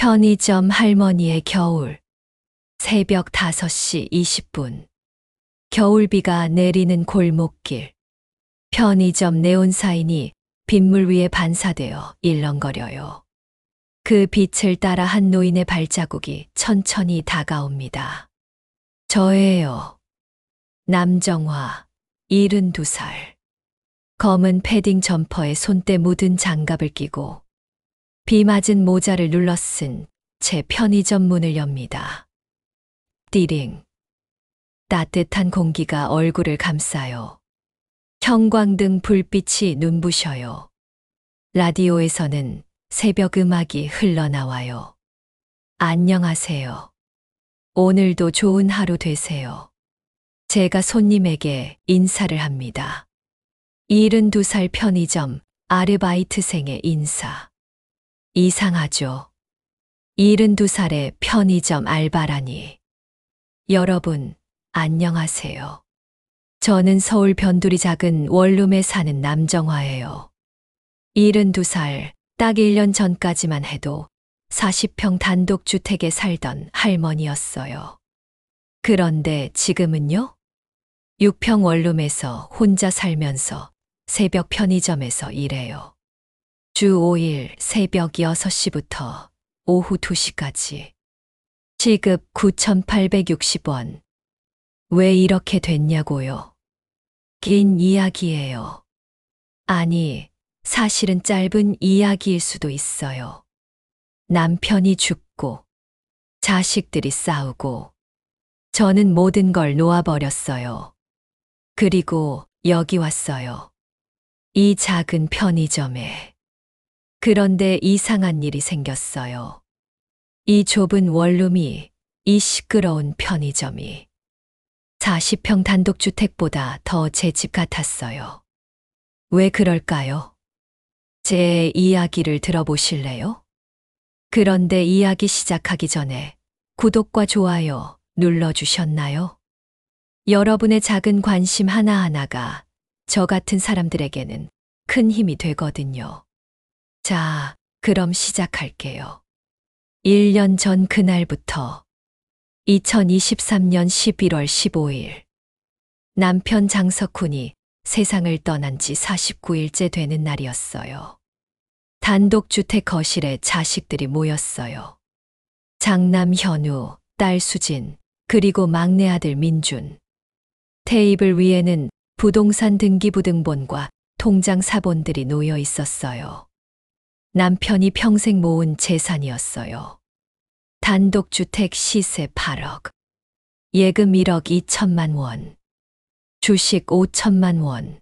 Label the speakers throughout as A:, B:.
A: 편의점 할머니의 겨울. 새벽 5시 20분. 겨울비가 내리는 골목길. 편의점 네온사인이 빗물 위에 반사되어 일렁거려요. 그 빛을 따라 한 노인의 발자국이 천천히 다가옵니다. 저예요. 남정화, 72살. 검은 패딩 점퍼에 손때 묻은 장갑을 끼고 비 맞은 모자를 눌러 쓴 제 편의점 문을 엽니다. 띠링. 따뜻한 공기가 얼굴을 감싸요. 형광등 불빛이 눈부셔요. 라디오에서는 새벽 음악이 흘러나와요. 안녕하세요. 오늘도 좋은 하루 되세요. 제가 손님에게 인사를 합니다. 72살 편의점 아르바이트생의 인사. 이상하죠? 72살의 편의점 알바라니. 여러분, 안녕하세요. 저는 서울 변두리 작은 원룸에 사는 남정화예요. 72살, 딱 1년 전까지만 해도 40평 단독주택에 살던 할머니였어요. 그런데 지금은요? 6평 원룸에서 혼자 살면서 새벽 편의점에서 일해요. 주 5일 새벽 6시부터 오후 2시까지. 시급 9,860원. 왜 이렇게 됐냐고요? 긴 이야기예요. 아니, 사실은 짧은 이야기일 수도 있어요. 남편이 죽고, 자식들이 싸우고, 저는 모든 걸 놓아버렸어요. 그리고 여기 왔어요. 이 작은 편의점에. 그런데 이상한 일이 생겼어요. 이 좁은 원룸이, 이 시끄러운 편의점이 40평 단독주택보다 더 제 집 같았어요. 왜 그럴까요? 제 이야기를 들어보실래요? 그런데 이야기 시작하기 전에 구독과 좋아요 눌러주셨나요? 여러분의 작은 관심 하나하나가 저 같은 사람들에게는 큰 힘이 되거든요. 자, 그럼 시작할게요. 1년 전 그날부터 2023년 11월 15일 남편 장석훈이 세상을 떠난 지 49일째 되는 날이었어요. 단독주택 거실에 자식들이 모였어요. 장남 현우, 딸 수진, 그리고 막내 아들 민준. 테이블 위에는 부동산 등기부등본과 통장 사본들이 놓여 있었어요. 남편이 평생 모은 재산이었어요. 단독주택 시세 8억, 예금 1억 2천만 원, 주식 5천만 원,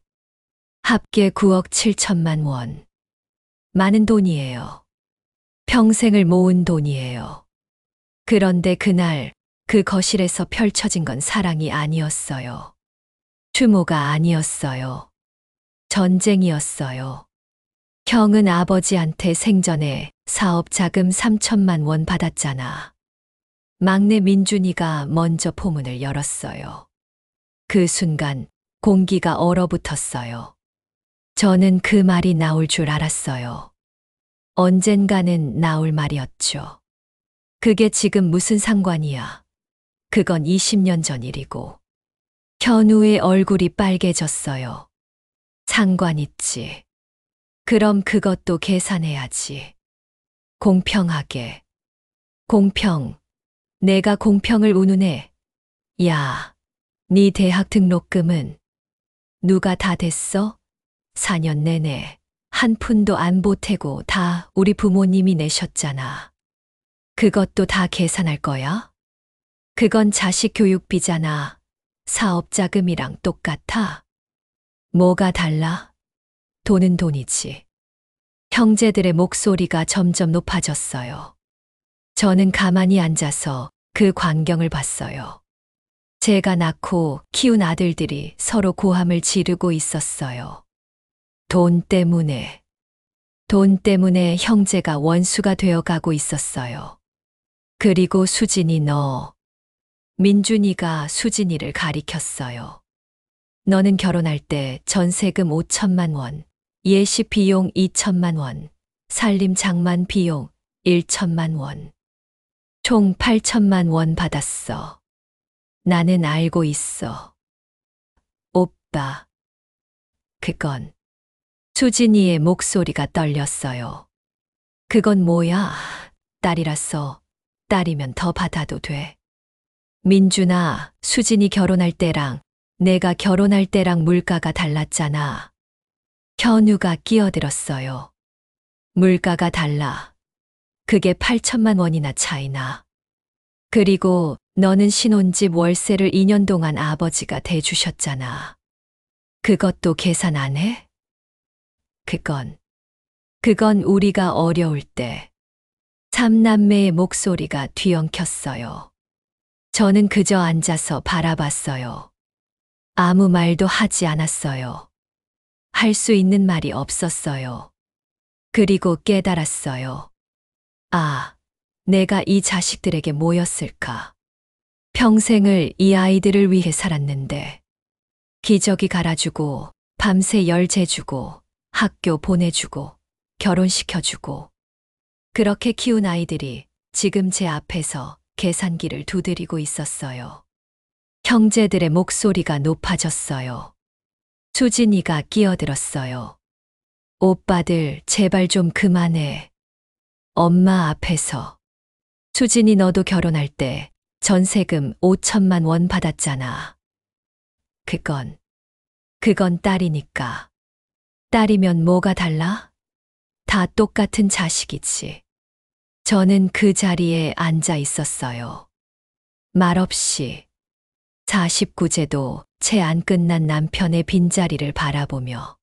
A: 합계 9억 7천만 원. 많은 돈이에요. 평생을 모은 돈이에요. 그런데 그날 그 거실에서 펼쳐진 건 사랑이 아니었어요. 추모가 아니었어요. 전쟁이었어요. 형은 아버지한테 생전에 사업 자금 3천만 원 받았잖아. 막내 민준이가 먼저 포문을 열었어요. 그 순간 공기가 얼어붙었어요. 저는 그 말이 나올 줄 알았어요. 언젠가는 나올 말이었죠. 그게 지금 무슨 상관이야. 그건 20년 전 일이고. 현우의 얼굴이 빨개졌어요. 상관 있지. 그럼 그것도 계산해야지. 공평하게. 공평. 내가 공평을 운운해. 야, 네 대학 등록금은 누가 다 댔어? 4년 내내 한 푼도 안 보태고 다 우리 부모님이 내셨잖아. 그것도 다 계산할 거야? 그건 자식 교육비잖아. 사업 자금이랑 똑같아. 뭐가 달라? 돈은 돈이지. 형제들의 목소리가 점점 높아졌어요. 저는 가만히 앉아서 그 광경을 봤어요. 제가 낳고 키운 아들들이 서로 고함을 지르고 있었어요. 돈 때문에 형제가 원수가 되어가고 있었어요. 그리고 수진이 민준이가 수진이를 가리켰어요. 너는 결혼할 때 전세금 5천만 원, 예식 비용 2천만 원, 살림 장만 비용 1천만 원. 총 8천만 원 받았어. 나는 알고 있어. 오빠. 그건. 수진이의 목소리가 떨렸어요. 그건 뭐야? 딸이라서 딸이면 더 받아도 돼. 민준아, 수진이 결혼할 때랑 내가 결혼할 때랑 물가가 달랐잖아. 현우가 끼어들었어요. 물가가 달라. 그게 8천만 원이나 차이나. 그리고 너는 신혼집 월세를 2년 동안 아버지가 대주셨잖아. 그것도 계산 안 해? 그건 우리가 어려울 때. 삼남매의 목소리가 뒤엉켰어요. 저는 그저 앉아서 바라봤어요. 아무 말도 하지 않았어요. 할 수 있는 말이 없었어요. 그리고 깨달았어요. 아, 내가 이 자식들에게 뭐였을까? 평생을 이 아이들을 위해 살았는데, 기저귀 갈아주고, 밤새 열 재주고, 학교 보내주고, 결혼시켜주고, 그렇게 키운 아이들이 지금 제 앞에서 계산기를 두드리고 있었어요. 형제들의 목소리가 높아졌어요. 수진이가 끼어들었어요. 오빠들, 제발 좀 그만해. 엄마 앞에서. 수진이 너도 결혼할 때 전세금 5천만 원 받았잖아. 그건 딸이니까. 딸이면 뭐가 달라? 다 똑같은 자식이지. 저는 그 자리에 앉아 있었어요. 말없이 49제도 채 안 끝난 남편의 빈자리를 바라보며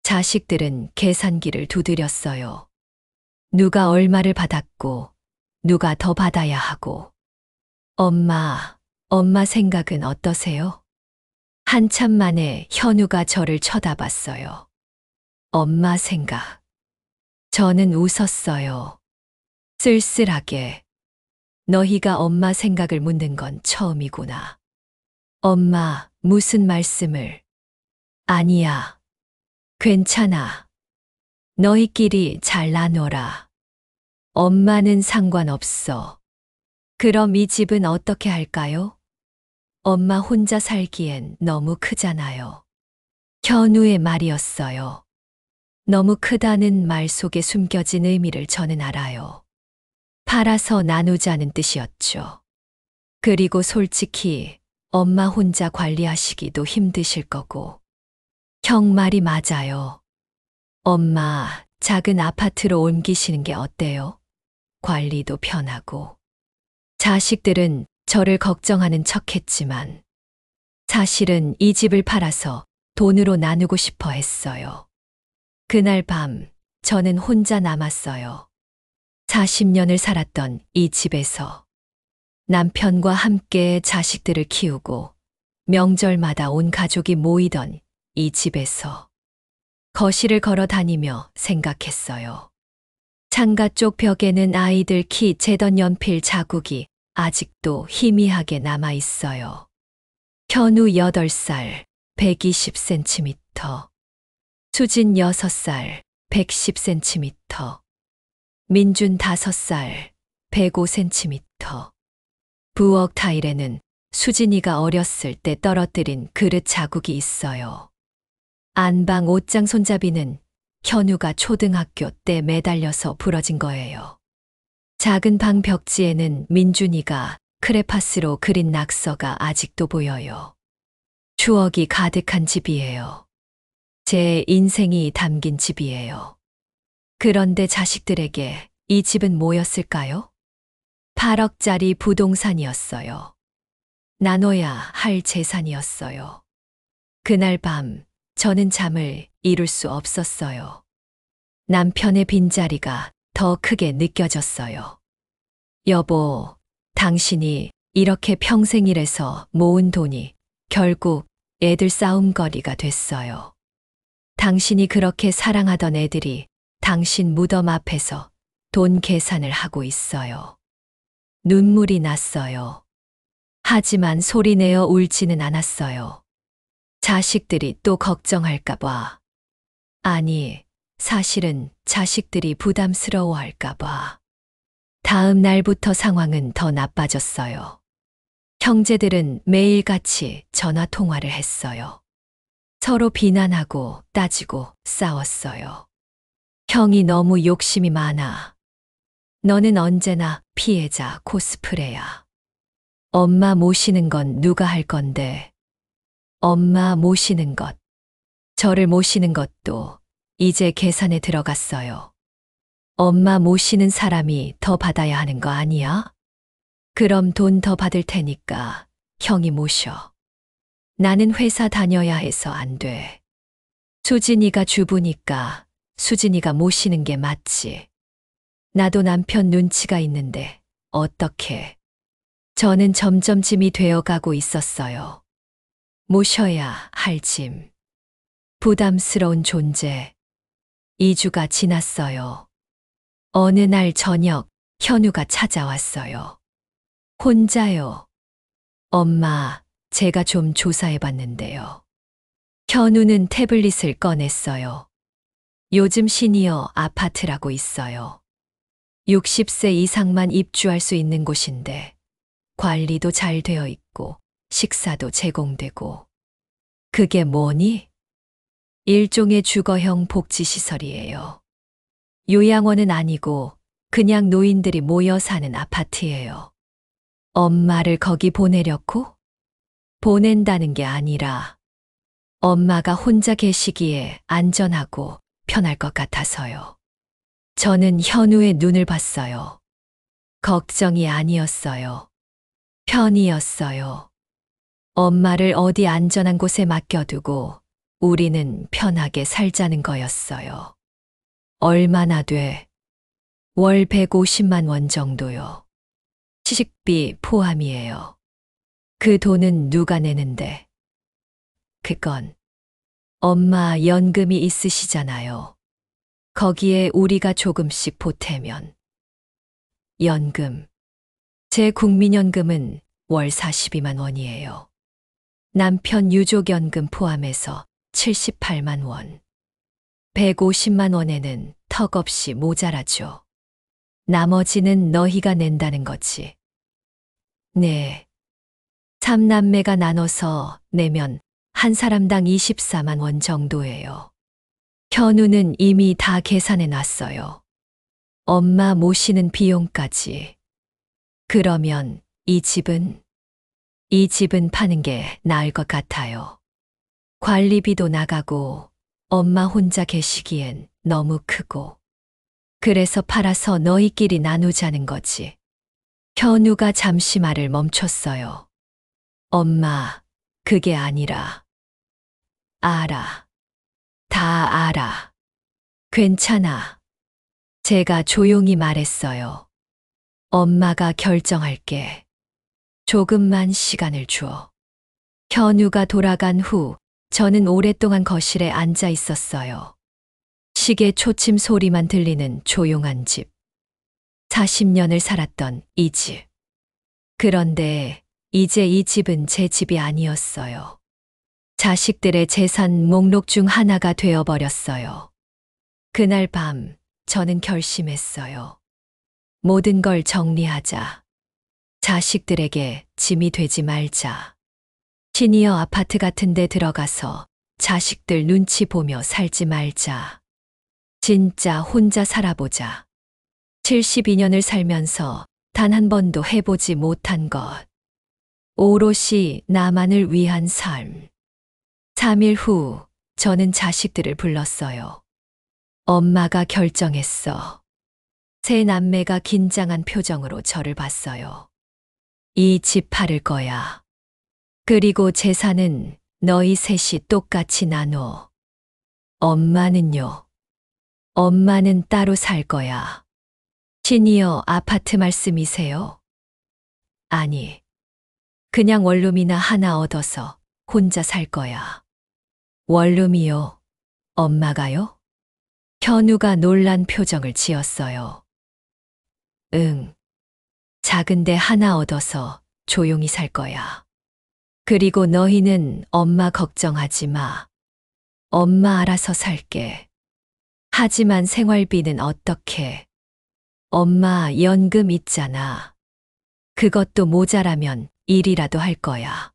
A: 자식들은 계산기를 두드렸어요. 누가 얼마를 받았고 누가 더 받아야 하고. 엄마 생각은 어떠세요? 한참 만에 현우가 저를 쳐다봤어요. 엄마 생각. 저는 웃었어요. 쓸쓸하게. 너희가 엄마 생각을 묻는 건 처음이구나. 엄마, 무슨 말씀을. 아니야. 괜찮아. 너희끼리 잘 나눠라. 엄마는 상관없어. 그럼 이 집은 어떻게 할까요? 엄마 혼자 살기엔 너무 크잖아요. 현우의 말이었어요. 너무 크다는 말 속에 숨겨진 의미를 저는 알아요. 팔아서 나누자는 뜻이었죠. 그리고 솔직히 엄마 혼자 관리하시기도 힘드실 거고. 형 말이 맞아요. 엄마, 작은 아파트로 옮기시는 게 어때요? 관리도 편하고. 자식들은 저를 걱정하는 척 했지만 사실은 이 집을 팔아서 돈으로 나누고 싶어 했어요. 그날 밤 저는 혼자 남았어요. 40년을 살았던 이 집에서. 남편과 함께 자식들을 키우고 명절마다 온 가족이 모이던 이 집에서 거실을 걸어 다니며 생각했어요. 창가 쪽 벽에는 아이들 키 재던 연필 자국이 아직도 희미하게 남아 있어요. 현우 8살, 120cm. 수진 6살, 110cm. 민준 5살, 105cm. 부엌 타일에는 수진이가 어렸을 때 떨어뜨린 그릇 자국이 있어요. 안방 옷장 손잡이는 현우가 초등학교 때 매달려서 부러진 거예요. 작은 방 벽지에는 민준이가 크레파스로 그린 낙서가 아직도 보여요. 추억이 가득한 집이에요. 제 인생이 담긴 집이에요. 그런데 자식들에게 이 집은 뭐였을까요? 8억짜리 부동산이었어요. 나눠야 할 재산이었어요. 그날 밤 저는 잠을 이룰 수 없었어요. 남편의 빈자리가 더 크게 느껴졌어요. 여보, 당신이 이렇게 평생 일해서 모은 돈이 결국 애들 싸움거리가 됐어요. 당신이 그렇게 사랑하던 애들이 당신 무덤 앞에서 돈 계산을 하고 있어요. 눈물이 났어요. 하지만 소리내어 울지는 않았어요. 자식들이 또 걱정할까봐. 아니, 사실은 자식들이 부담스러워할까봐. 다음 날부터 상황은 더 나빠졌어요. 형제들은 매일같이 전화 통화를 했어요. 서로 비난하고 따지고 싸웠어요. 형이 너무 욕심이 많아. 너는 언제나 피해자 코스프레야. 엄마 모시는 건 누가 할 건데. 엄마 모시는 것, 저를 모시는 것도 이제 계산에 들어갔어요. 엄마 모시는 사람이 더 받아야 하는 거 아니야? 그럼 돈 더 받을 테니까 형이 모셔. 나는 회사 다녀야 해서 안 돼. 수진이가 주부니까 수진이가 모시는 게 맞지. 나도 남편 눈치가 있는데 어떡해. 저는 점점 짐이 되어가고 있었어요. 모셔야 할 짐. 부담스러운 존재. 2주가 지났어요. 어느 날 저녁 현우가 찾아왔어요. 혼자요. 엄마, 제가 좀 조사해봤는데요. 현우는 태블릿을 꺼냈어요. 요즘 시니어 아파트라고 있어요. 60세 이상만 입주할 수 있는 곳인데 관리도 잘 되어 있고 식사도 제공되고. 그게 뭐니? 일종의 주거형 복지시설이에요. 요양원은 아니고 그냥 노인들이 모여 사는 아파트예요. 엄마를 거기 보내려고? 보낸다는 게 아니라 엄마가 혼자 계시기에 안전하고 편할 것 같아서요. 저는 현우의 눈을 봤어요. 걱정이 아니었어요. 편이었어요. 엄마를 어디 안전한 곳에 맡겨두고 우리는 편하게 살자는 거였어요. 얼마나 돼? 월 150만 원 정도요. 시식비 포함이에요. 그 돈은 누가 내는데? 그건 엄마 연금이 있으시잖아요. 거기에 우리가 조금씩 보태면. 연금. 제 국민연금은 월 42만 원이에요. 남편 유족연금 포함해서 78만 원. 150만 원에는 턱없이 모자라죠. 나머지는 너희가 낸다는 거지. 네. 3남매가 나눠서 내면 한 사람당 24만 원 정도예요. 현우는 이미 다 계산해 놨어요. 엄마 모시는 비용까지. 그러면 이 집은 파는 게 나을 것 같아요. 관리비도 나가고 엄마 혼자 계시기엔 너무 크고. 그래서 팔아서 너희끼리 나누자는 거지. 현우가 잠시 말을 멈췄어요. 엄마, 그게 아니라. 알아. 다 알아. 괜찮아. 제가 조용히 말했어요. 엄마가 결정할게. 조금만 시간을 줘. 현우가 돌아간 후 저는 오랫동안 거실에 앉아 있었어요. 시계 초침 소리만 들리는 조용한 집. 40년을 살았던 이 집. 그런데 이제 이 집은 제 집이 아니었어요. 자식들의 재산 목록 중 하나가 되어버렸어요. 그날 밤 저는 결심했어요. 모든 걸 정리하자. 자식들에게 짐이 되지 말자. 시니어 아파트 같은 데 들어가서 자식들 눈치 보며 살지 말자. 진짜 혼자 살아보자. 72년을 살면서 단 한 번도 해보지 못한 것. 오롯이 나만을 위한 삶. 3일 후 저는 자식들을 불렀어요. 엄마가 결정했어. 세 남매가 긴장한 표정으로 저를 봤어요. 이 집 팔을 거야. 그리고 재산은 너희 셋이 똑같이 나눠. 엄마는요? 엄마는 따로 살 거야. 시니어 아파트 말씀이세요? 아니, 그냥 원룸이나 하나 얻어서 혼자 살 거야. 원룸이요? 엄마가요? 현우가 놀란 표정을 지었어요. 응. 작은데 하나 얻어서 조용히 살 거야. 그리고 너희는 엄마 걱정하지 마. 엄마 알아서 살게. 하지만 생활비는 어떻게? 엄마 연금 있잖아. 그것도 모자라면 일이라도 할 거야.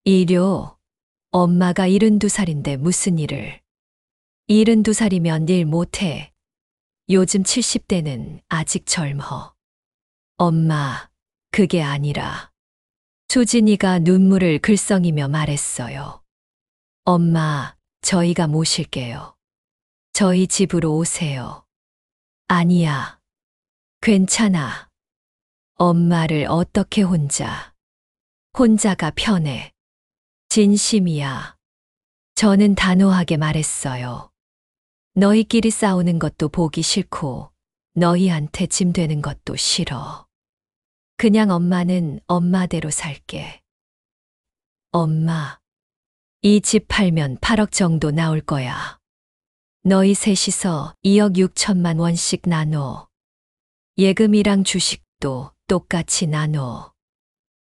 A: 일요? 엄마가 72살인데 무슨 일을? 72살이면 일 못해. 요즘 70대는 아직 젊어. 엄마, 그게 아니라. 수진이가 눈물을 글썽이며 말했어요. 엄마, 저희가 모실게요. 저희 집으로 오세요. 아니야. 괜찮아. 엄마를 어떻게 혼자가 편해. 진심이야. 저는 단호하게 말했어요. 너희끼리 싸우는 것도 보기 싫고, 너희한테 짐 되는 것도 싫어. 그냥 엄마는 엄마대로 살게. 엄마, 이 집 팔면 8억 정도 나올 거야. 너희 셋이서 2억 6천만 원씩 나눠. 예금이랑 주식도 똑같이 나눠.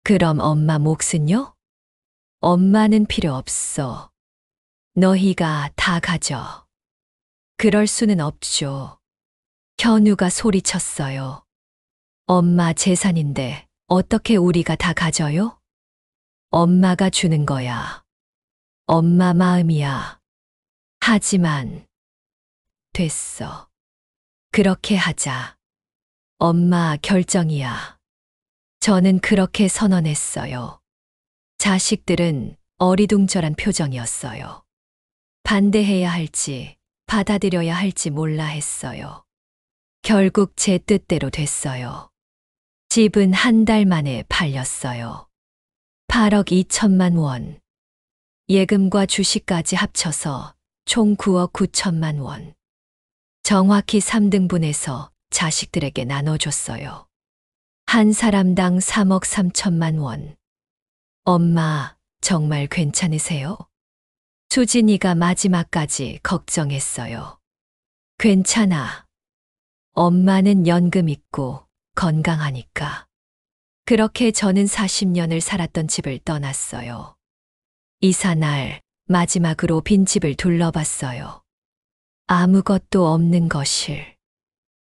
A: 그럼 엄마 몫은요? 엄마는 필요 없어. 너희가 다 가져. 그럴 수는 없죠. 현우가 소리쳤어요. 엄마 재산인데 어떻게 우리가 다 가져요? 엄마가 주는 거야. 엄마 마음이야. 하지만 됐어. 그렇게 하자. 엄마 결정이야. 저는 그렇게 선언했어요. 자식들은 어리둥절한 표정이었어요. 반대해야 할지 받아들여야 할지 몰라 했어요. 결국 제 뜻대로 됐어요. 집은 한 달 만에 팔렸어요. 8억 2천만 원. 예금과 주식까지 합쳐서 총 9억 9천만 원. 정확히 3등분해서 자식들에게 나눠줬어요. 한 사람당 3억 3천만 원. 엄마, 정말 괜찮으세요? 수진이가 마지막까지 걱정했어요. 괜찮아. 엄마는 연금 있고 건강하니까. 그렇게 저는 40년을 살았던 집을 떠났어요. 이사 날 마지막으로 빈 집을 둘러봤어요. 아무것도 없는 거실.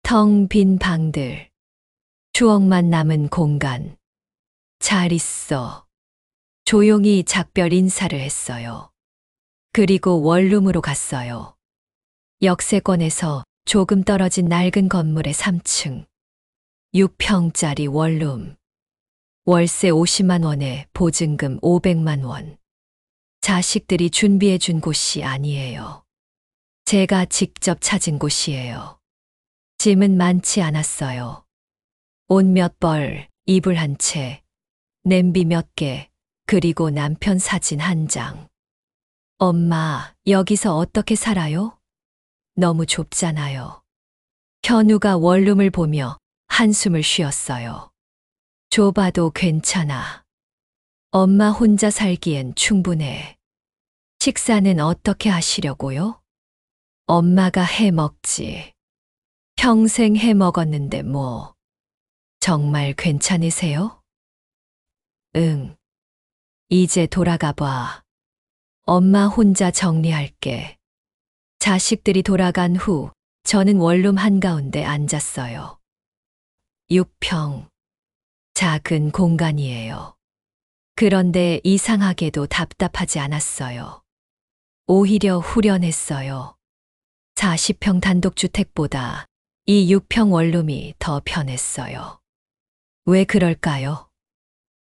A: 텅 빈 방들. 추억만 남은 공간. 잘 있어. 조용히 작별 인사를 했어요. 그리고 원룸으로 갔어요. 역세권에서 조금 떨어진 낡은 건물의 3층. 6평짜리 원룸. 월세 50만 원에 보증금 500만 원. 자식들이 준비해 준 곳이 아니에요. 제가 직접 찾은 곳이에요. 짐은 많지 않았어요. 옷 몇 벌, 이불 한 채, 냄비 몇 개, 그리고 남편 사진 한 장. 엄마, 여기서 어떻게 살아요? 너무 좁잖아요. 현우가 원룸을 보며 한숨을 쉬었어요. 좁아도 괜찮아. 엄마 혼자 살기엔 충분해. 식사는 어떻게 하시려고요? 엄마가 해 먹지. 평생 해 먹었는데 뭐. 정말 괜찮으세요? 응. 이제 돌아가 봐. 엄마 혼자 정리할게. 자식들이 돌아간 후 저는 원룸 한가운데 앉았어요. 6평. 작은 공간이에요. 그런데 이상하게도 답답하지 않았어요. 오히려 후련했어요. 40평 단독주택보다 이 6평 원룸이 더 편했어요. 왜 그럴까요?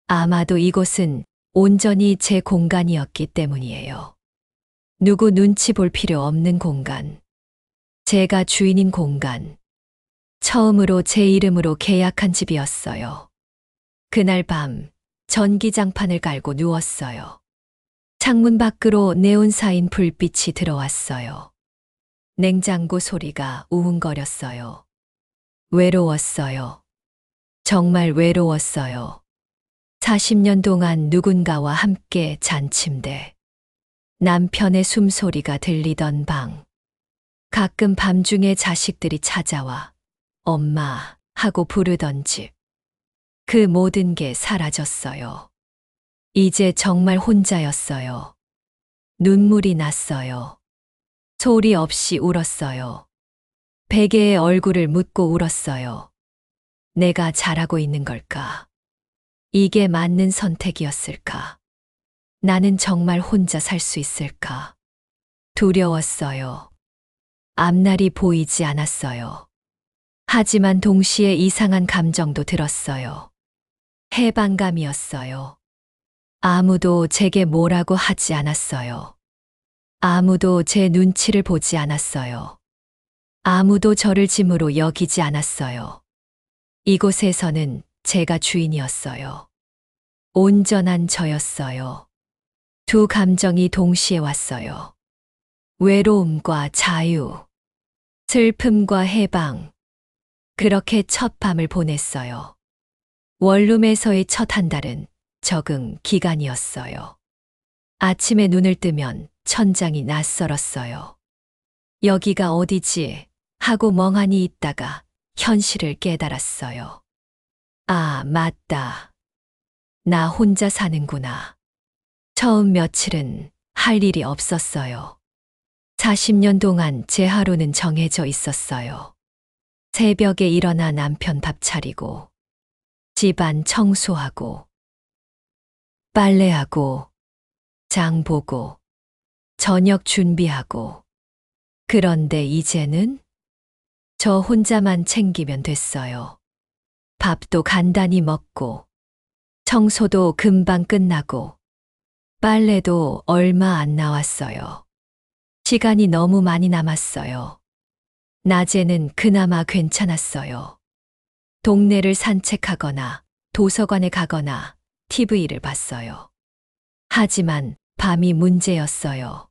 A: 아마도 이곳은 온전히 제 공간이었기 때문이에요. 누구 눈치 볼 필요 없는 공간. 제가 주인인 공간. 처음으로 제 이름으로 계약한 집이었어요. 그날 밤 전기장판을 깔고 누웠어요. 창문 밖으로 네온사인 불빛이 들어왔어요. 냉장고 소리가 우웅거렸어요. 외로웠어요. 정말 외로웠어요. 40년 동안 누군가와 함께 잔 침대. 남편의 숨소리가 들리던 방. 가끔 밤중에 자식들이 찾아와 엄마 하고 부르던 집. 그 모든 게 사라졌어요. 이제 정말 혼자였어요. 눈물이 났어요. 소리 없이 울었어요. 베개에 얼굴을 묻고 울었어요. 내가 잘하고 있는 걸까? 이게 맞는 선택이었을까? 나는 정말 혼자 살 수 있을까? 두려웠어요. 앞날이 보이지 않았어요. 하지만 동시에 이상한 감정도 들었어요. 해방감이었어요. 아무도 제게 뭐라고 하지 않았어요. 아무도 제 눈치를 보지 않았어요. 아무도 저를 짐으로 여기지 않았어요. 이곳에서는 제가 주인이었어요. 온전한 저였어요. 두 감정이 동시에 왔어요. 외로움과 자유, 슬픔과 해방. 그렇게 첫 밤을 보냈어요. 원룸에서의 첫 한 달은 적응 기간이었어요. 아침에 눈을 뜨면 천장이 낯설었어요. 여기가 어디지? 하고 멍하니 있다가 현실을 깨달았어요. 아, 맞다. 나 혼자 사는구나. 처음 며칠은 할 일이 없었어요. 40년 동안 제 하루는 정해져 있었어요. 새벽에 일어나 남편 밥 차리고, 집안 청소하고, 빨래하고, 장 보고, 저녁 준비하고. 그런데 이제는 저 혼자만 챙기면 됐어요. 밥도 간단히 먹고, 청소도 금방 끝나고, 빨래도 얼마 안 나왔어요. 시간이 너무 많이 남았어요. 낮에는 그나마 괜찮았어요. 동네를 산책하거나 도서관에 가거나 TV를 봤어요. 하지만 밤이 문제였어요.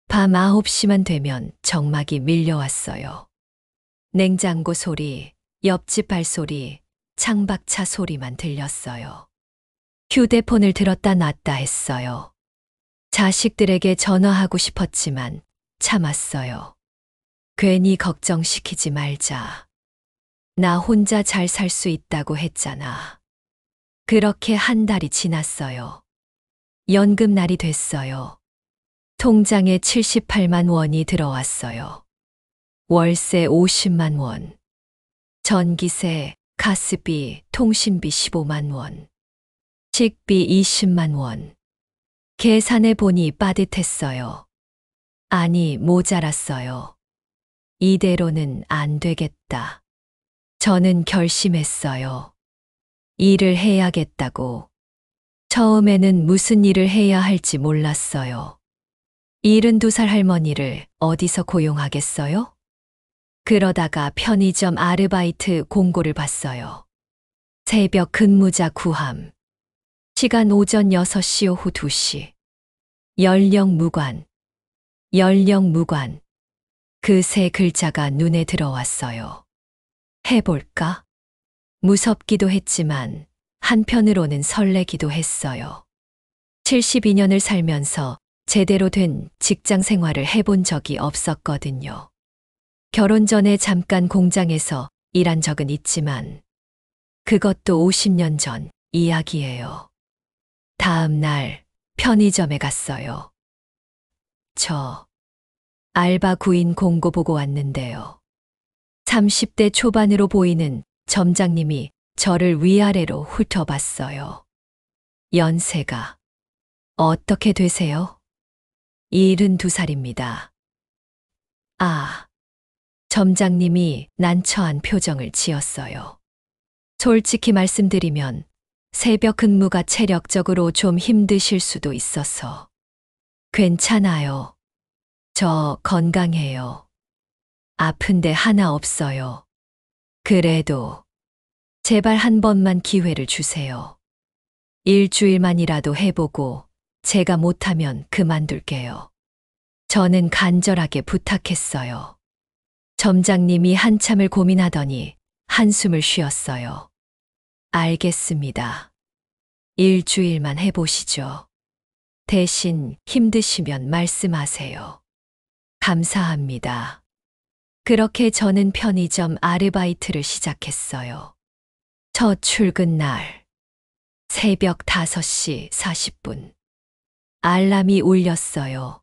A: 밤 9시만 되면 정막이 밀려왔어요. 냉장고 소리, 옆집 발소리, 창밖차 소리만 들렸어요. 휴대폰을 들었다 놨다 했어요. 자식들에게 전화하고 싶었지만 참았어요. 괜히 걱정시키지 말자. 나 혼자 잘 살 수 있다고 했잖아. 그렇게 한 달이 지났어요. 연금날이 됐어요. 통장에 78만 원이 들어왔어요. 월세 50만 원. 전기세, 가스비, 통신비 15만 원. 식비 20만 원. 계산해 보니 빠듯했어요. 아니, 모자랐어요. 이대로는 안 되겠다. 저는 결심했어요. 일을 해야겠다고. 처음에는 무슨 일을 해야 할지 몰랐어요. 72살 할머니를 어디서 고용하겠어요? 그러다가 편의점 아르바이트 공고를 봤어요. 새벽 근무자 구함. 시간 오전 6시 오후 2시. 연령 무관. 연령 무관. 그 세 글자가 눈에 들어왔어요. 해볼까? 무섭기도 했지만 한편으로는 설레기도 했어요. 72년을 살면서 제대로 된 직장 생활을 해본 적이 없었거든요. 결혼 전에 잠깐 공장에서 일한 적은 있지만 그것도 50년 전 이야기예요. 다음 날 편의점에 갔어요. 저 알바 구인 공고 보고 왔는데요. 30대 초반으로 보이는 점장님이 저를 위아래로 훑어봤어요. 연세가 어떻게 되세요? 72살입니다. 아, 점장님이 난처한 표정을 지었어요. 솔직히 말씀드리면 새벽 근무가 체력적으로 좀 힘드실 수도 있어서. 괜찮아요. 저 건강해요. 아픈데 하나 없어요. 그래도 제발 한 번만 기회를 주세요. 일주일만이라도 해보고 제가 못하면 그만둘게요. 저는 간절하게 부탁했어요. 점장님이 한참을 고민하더니 한숨을 쉬었어요. 알겠습니다. 일주일만 해보시죠. 대신 힘드시면 말씀하세요. 감사합니다. 그렇게 저는 편의점 아르바이트를 시작했어요. 첫 출근 날, 새벽 5시 40분. 알람이 울렸어요.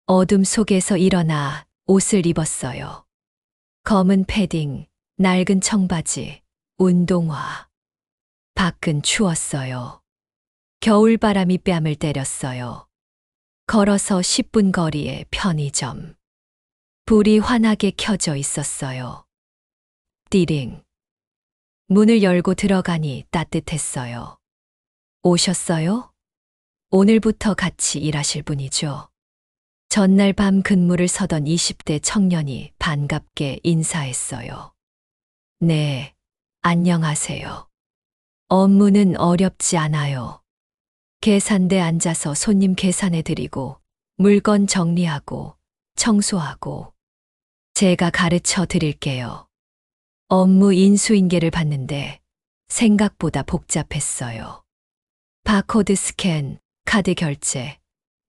A: 어둠 속에서 일어나 옷을 입었어요. 검은 패딩, 낡은 청바지, 운동화. 밖은 추웠어요. 겨울바람이 뺨을 때렸어요. 걸어서 10분 거리의 편의점. 불이 환하게 켜져 있었어요. 띠링. 문을 열고 들어가니 따뜻했어요. 오셨어요? 오늘부터 같이 일하실 분이죠. 전날 밤 근무를 서던 20대 청년이 반갑게 인사했어요. 네, 안녕하세요. 업무는 어렵지 않아요. 계산대 앉아서 손님 계산해 드리고, 물건 정리하고, 청소하고. 제가 가르쳐 드릴게요. 업무 인수인계를 봤는데 생각보다 복잡했어요. 바코드 스캔, 카드 결제,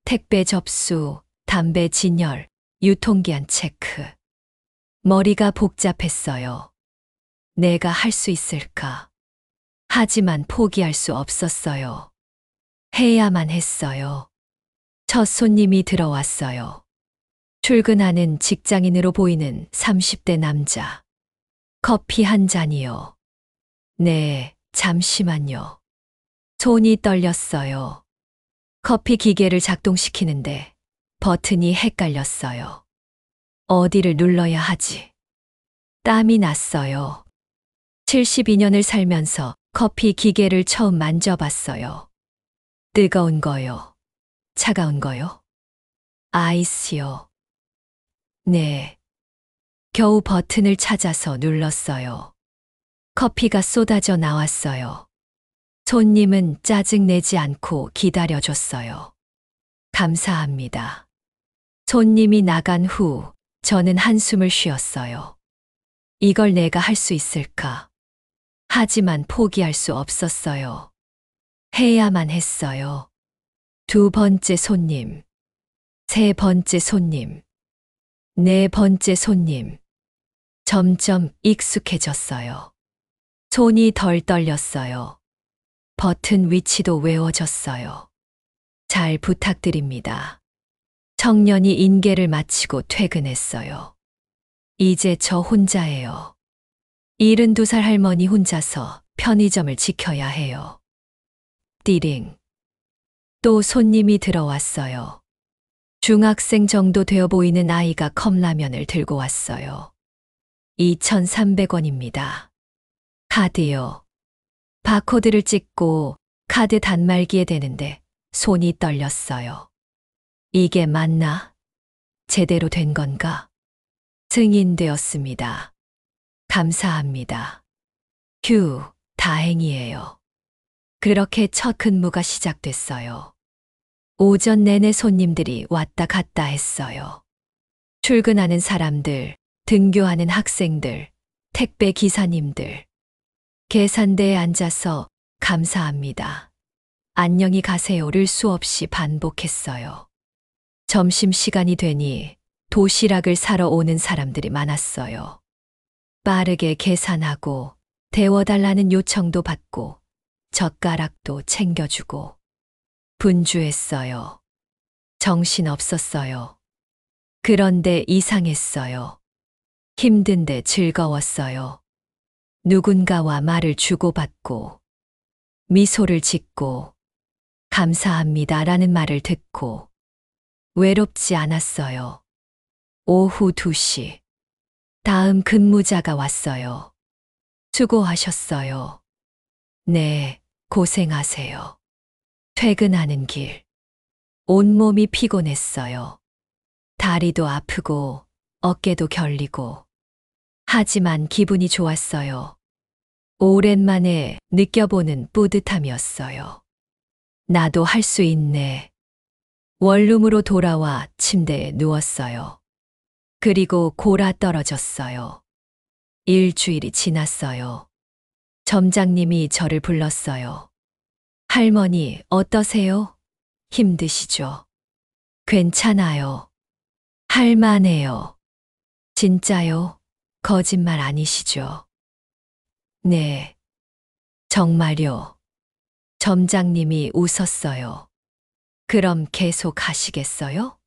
A: 택배 접수, 담배 진열, 유통기한 체크. 머리가 복잡했어요. 내가 할 수 있을까? 하지만 포기할 수 없었어요. 해야만 했어요. 첫 손님이 들어왔어요. 출근하는 직장인으로 보이는 30대 남자. 커피 한 잔이요. 네, 잠시만요. 손이 떨렸어요. 커피 기계를 작동시키는데 버튼이 헷갈렸어요. 어디를 눌러야 하지? 땀이 났어요. 72년을 살면서 커피 기계를 처음 만져봤어요. 뜨거운 거요. 차가운 거요. 아이스요. 네. 겨우 버튼을 찾아서 눌렀어요. 커피가 쏟아져 나왔어요. 손님은 짜증내지 않고 기다려줬어요. 감사합니다. 손님이 나간 후 저는 한숨을 쉬었어요. 이걸 내가 할 수 있을까? 하지만 포기할 수 없었어요. 해야만 했어요. 두 번째 손님, 세 번째 손님, 네 번째 손님. 점점 익숙해졌어요. 손이 덜 떨렸어요. 버튼 위치도 외워졌어요. 잘 부탁드립니다. 청년이 인계를 마치고 퇴근했어요. 이제 저 혼자예요. 72살 할머니 혼자서 편의점을 지켜야 해요. 띠링. 또 손님이 들어왔어요. 중학생 정도 되어 보이는 아이가 컵라면을 들고 왔어요. 2,300원입니다. 카드요. 바코드를 찍고 카드 단말기에 대는데 손이 떨렸어요. 이게 맞나? 제대로 된 건가? 승인되었습니다. 감사합니다. 휴, 다행이에요. 그렇게 첫 근무가 시작됐어요. 오전 내내 손님들이 왔다 갔다 했어요. 출근하는 사람들, 등교하는 학생들, 택배 기사님들. 계산대에 앉아서 감사합니다. 안녕히 가세요를 수없이 반복했어요. 점심시간이 되니 도시락을 사러 오는 사람들이 많았어요. 빠르게 계산하고 데워달라는 요청도 받고 젓가락도 챙겨주고 분주했어요. 정신없었어요. 그런데 이상했어요. 힘든데 즐거웠어요. 누군가와 말을 주고받고 미소를 짓고 감사합니다라는 말을 듣고 외롭지 않았어요. 오후 2시. 다음 근무자가 왔어요. 수고하셨어요. 네, 고생하세요. 퇴근하는 길. 온몸이 피곤했어요. 다리도 아프고 어깨도 결리고. 하지만 기분이 좋았어요. 오랜만에 느껴보는 뿌듯함이었어요. 나도 할 수 있네. 원룸으로 돌아와 침대에 누웠어요. 그리고 골아 떨어졌어요. 일주일이 지났어요. 점장님이 저를 불렀어요. 할머니, 어떠세요? 힘드시죠? 괜찮아요. 할만해요. 진짜요? 거짓말 아니시죠? 네. 정말요. 점장님이 웃었어요. 그럼 계속 하시겠어요?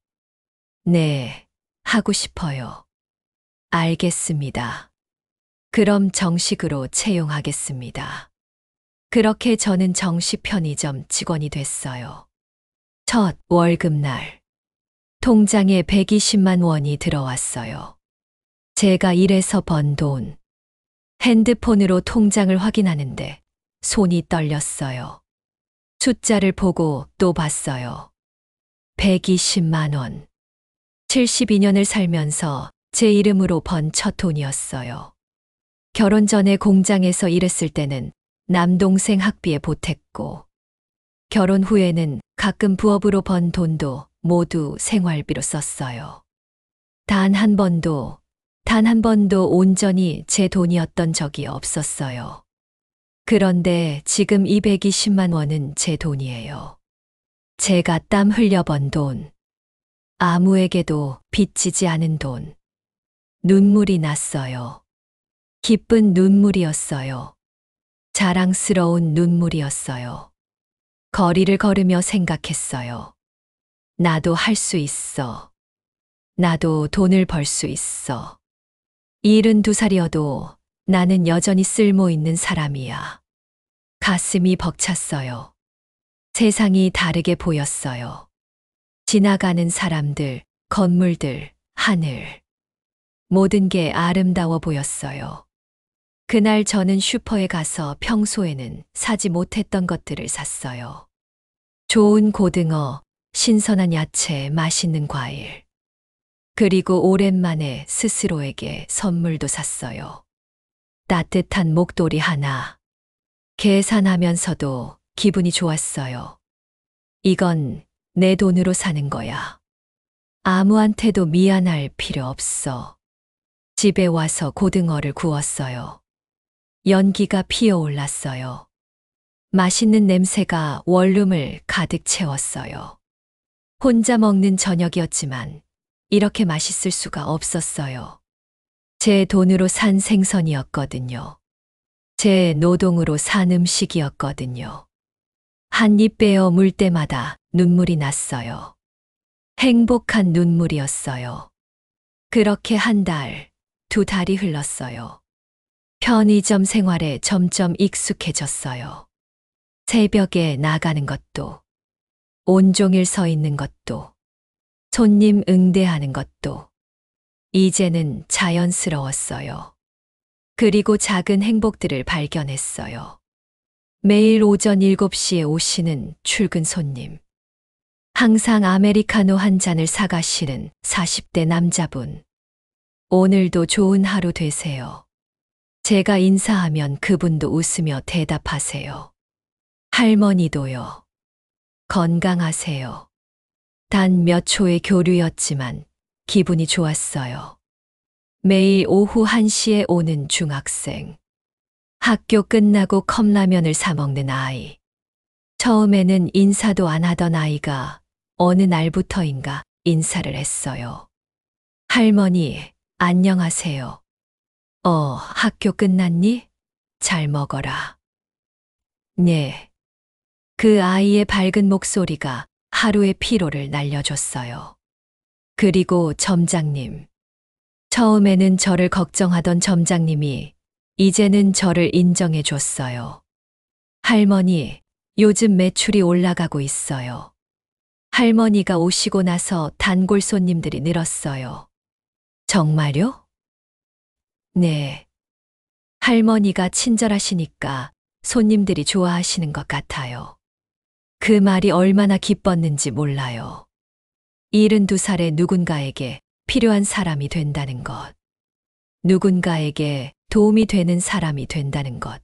A: 네, 하고 싶어요. 알겠습니다. 그럼 정식으로 채용하겠습니다. 그렇게 저는 정식 편의점 직원이 됐어요. 첫 월급날. 통장에 120만 원이 들어왔어요. 제가 일해서 번 돈. 핸드폰으로 통장을 확인하는데 손이 떨렸어요. 숫자를 보고 또 봤어요. 120만 원. 72년을 살면서 제 이름으로 번 첫 돈이었어요. 결혼 전에 공장에서 일했을 때는 남동생 학비에 보탰고, 결혼 후에는 가끔 부업으로 번 돈도 모두 생활비로 썼어요. 단 한 번도 온전히 제 돈이었던 적이 없었어요. 그런데 지금 220만 원은 제 돈이에요. 제가 땀 흘려 번 돈. 아무에게도 빚지지 않은 돈. 눈물이 났어요. 기쁜 눈물이었어요. 자랑스러운 눈물이었어요. 거리를 걸으며 생각했어요. 나도 할 수 있어. 나도 돈을 벌 수 있어. 72살이어도 나는 여전히 쓸모 있는 사람이야. 가슴이 벅찼어요. 세상이 다르게 보였어요. 지나가는 사람들, 건물들, 하늘. 모든 게 아름다워 보였어요. 그날 저는 슈퍼에 가서 평소에는 사지 못했던 것들을 샀어요. 좋은 고등어, 신선한 야채, 맛있는 과일. 그리고 오랜만에 스스로에게 선물도 샀어요. 따뜻한 목도리 하나. 계산하면서도 기분이 좋았어요. 이건 내 돈으로 사는 거야. 아무한테도 미안할 필요 없어. 집에 와서 고등어를 구웠어요. 연기가 피어올랐어요. 맛있는 냄새가 원룸을 가득 채웠어요. 혼자 먹는 저녁이었지만 이렇게 맛있을 수가 없었어요. 제 돈으로 산 생선이었거든요. 제 노동으로 산 음식이었거든요. 한 입 베어 물 때마다 눈물이 났어요. 행복한 눈물이었어요. 그렇게 한 달, 두 달이 흘렀어요. 편의점 생활에 점점 익숙해졌어요. 새벽에 나가는 것도, 온종일 서 있는 것도, 손님 응대하는 것도, 이제는 자연스러웠어요. 그리고 작은 행복들을 발견했어요. 매일 오전 7시에 오시는 출근 손님. 항상 아메리카노 한 잔을 사가시는 40대 남자분. 오늘도 좋은 하루 되세요. 제가 인사하면 그분도 웃으며 대답하세요. 할머니도요. 건강하세요. 단 몇 초의 교류였지만 기분이 좋았어요. 매일 오후 1시에 오는 중학생. 학교 끝나고 컵라면을 사 먹는 아이. 처음에는 인사도 안 하던 아이가 어느 날부터인가 인사를 했어요. 할머니, 안녕하세요. 학교 끝났니? 잘 먹어라. 네. 그 아이의 밝은 목소리가 하루의 피로를 날려줬어요. 그리고 점장님. 처음에는 저를 걱정하던 점장님이 이제는 저를 인정해 줬어요. 할머니, 요즘 매출이 올라가고 있어요. 할머니가 오시고 나서 단골 손님들이 늘었어요. 정말요? 네. 할머니가 친절하시니까 손님들이 좋아하시는 것 같아요. 그 말이 얼마나 기뻤는지 몰라요. 72살의 누군가에게 필요한 사람이 된다는 것. 누군가에게 도움이 되는 사람이 된다는 것.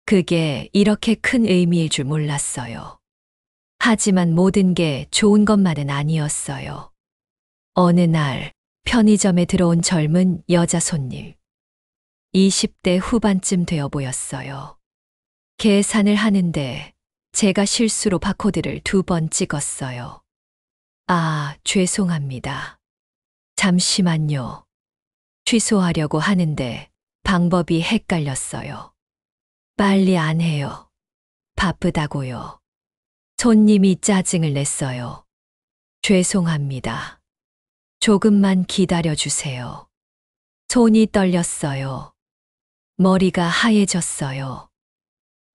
A: 그게 이렇게 큰 의미일 줄 몰랐어요. 하지만 모든 게 좋은 것만은 아니었어요. 어느 날 편의점에 들어온 젊은 여자 손님. 20대 후반쯤 되어 보였어요. 계산을 하는데 제가 실수로 바코드를 2번 찍었어요. 죄송합니다. 잠시만요. 취소하려고 하는데 방법이 헷갈렸어요. 빨리 안 해요. 바쁘다고요. 손님이 짜증을 냈어요. 죄송합니다. 조금만 기다려 주세요. 손이 떨렸어요. 머리가 하얘졌어요.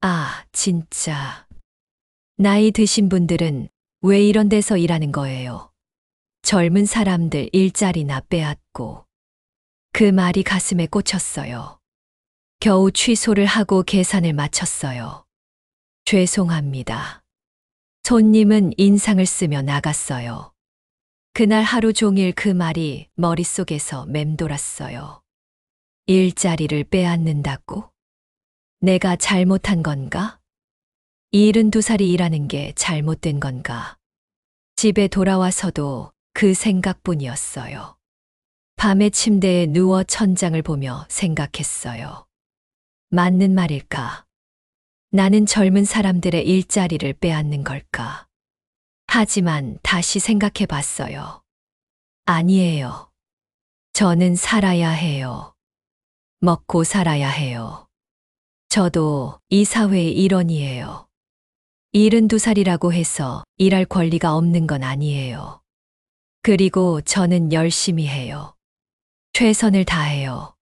A: 아, 진짜. 나이 드신 분들은 왜 이런 데서 일하는 거예요? 젊은 사람들 일자리나 빼앗고. 그 말이 가슴에 꽂혔어요. 겨우 취소를 하고 계산을 마쳤어요. 죄송합니다. 손님은 인상을 쓰며 나갔어요. 그날 하루 종일 그 말이 머릿속에서 맴돌았어요. 일자리를 빼앗는다고? 내가 잘못한 건가? 72살이 일하는 게 잘못된 건가? 집에 돌아와서도 그 생각뿐이었어요. 밤에 침대에 누워 천장을 보며 생각했어요. 맞는 말일까? 나는 젊은 사람들의 일자리를 빼앗는 걸까? 하지만 다시 생각해 봤어요. 아니에요. 저는 살아야 해요. 먹고 살아야 해요. 저도 이 사회의 일원이에요. 72살이라고 해서 일할 권리가 없는 건 아니에요. 그리고 저는 열심히 해요. 최선을 다해요.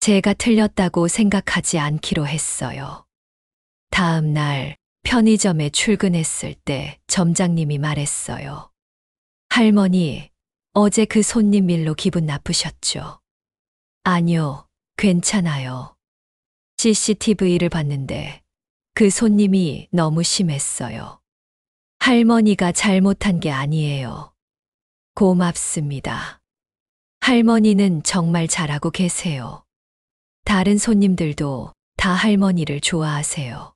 A: 제가 틀렸다고 생각하지 않기로 했어요. 다음 날 편의점에 출근했을 때 점장님이 말했어요. 할머니, 어제 그 손님 일로 기분 나쁘셨죠? 아니요, 괜찮아요. CCTV를 봤는데 그 손님이 너무 심했어요. 할머니가 잘못한 게 아니에요. 고맙습니다. 할머니는 정말 잘하고 계세요. 다른 손님들도 다 할머니를 좋아하세요.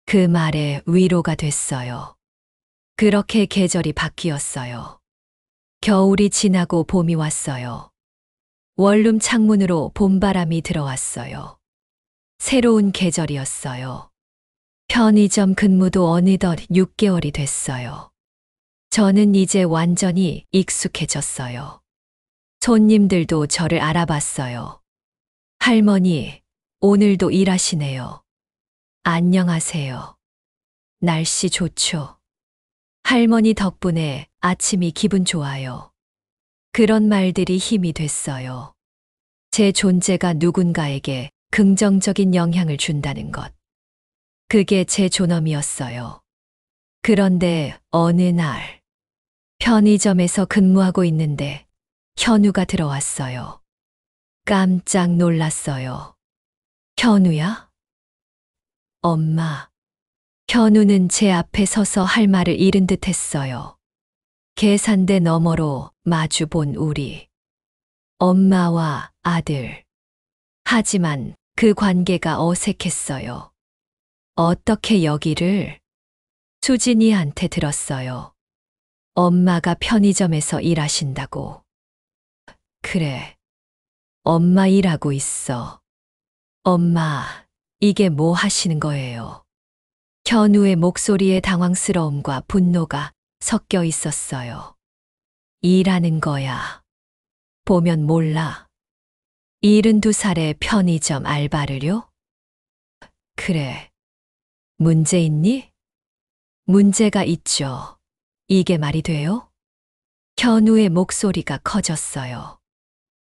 A: 그 말에 위로가 됐어요. 그렇게 계절이 바뀌었어요. 겨울이 지나고 봄이 왔어요. 원룸 창문으로 봄바람이 들어왔어요. 새로운 계절이었어요. 편의점 근무도 어느덧 6개월이 됐어요. 저는 이제 완전히 익숙해졌어요. 손님들도 저를 알아봤어요. 할머니, 오늘도 일하시네요. 안녕하세요. 날씨 좋죠? 할머니 덕분에 아침이 기분 좋아요. 그런 말들이 힘이 됐어요. 제 존재가 누군가에게 긍정적인 영향을 준다는 것. 그게 제 존엄이었어요. 그런데 어느 날, 편의점에서 근무하고 있는데 현우가 들어왔어요. 깜짝 놀랐어요. 현우야? 엄마. 현우는 제 앞에 서서 할 말을 잃은 듯 했어요. 계산대 너머로 마주 본 우리. 엄마와 아들. 하지만 그 관계가 어색했어요. 어떻게 여기를? 수진이한테 들었어요. 엄마가 편의점에서 일하신다고. 그래. 엄마 일하고 있어. 엄마, 이게 뭐 하시는 거예요? 현우의 목소리에 당황스러움과 분노가 섞여 있었어요. 일하는 거야. 보면 몰라. 72살의 편의점 알바를요? 그래. 문제 있니? 문제가 있죠. 이게 말이 돼요? 현우의 목소리가 커졌어요.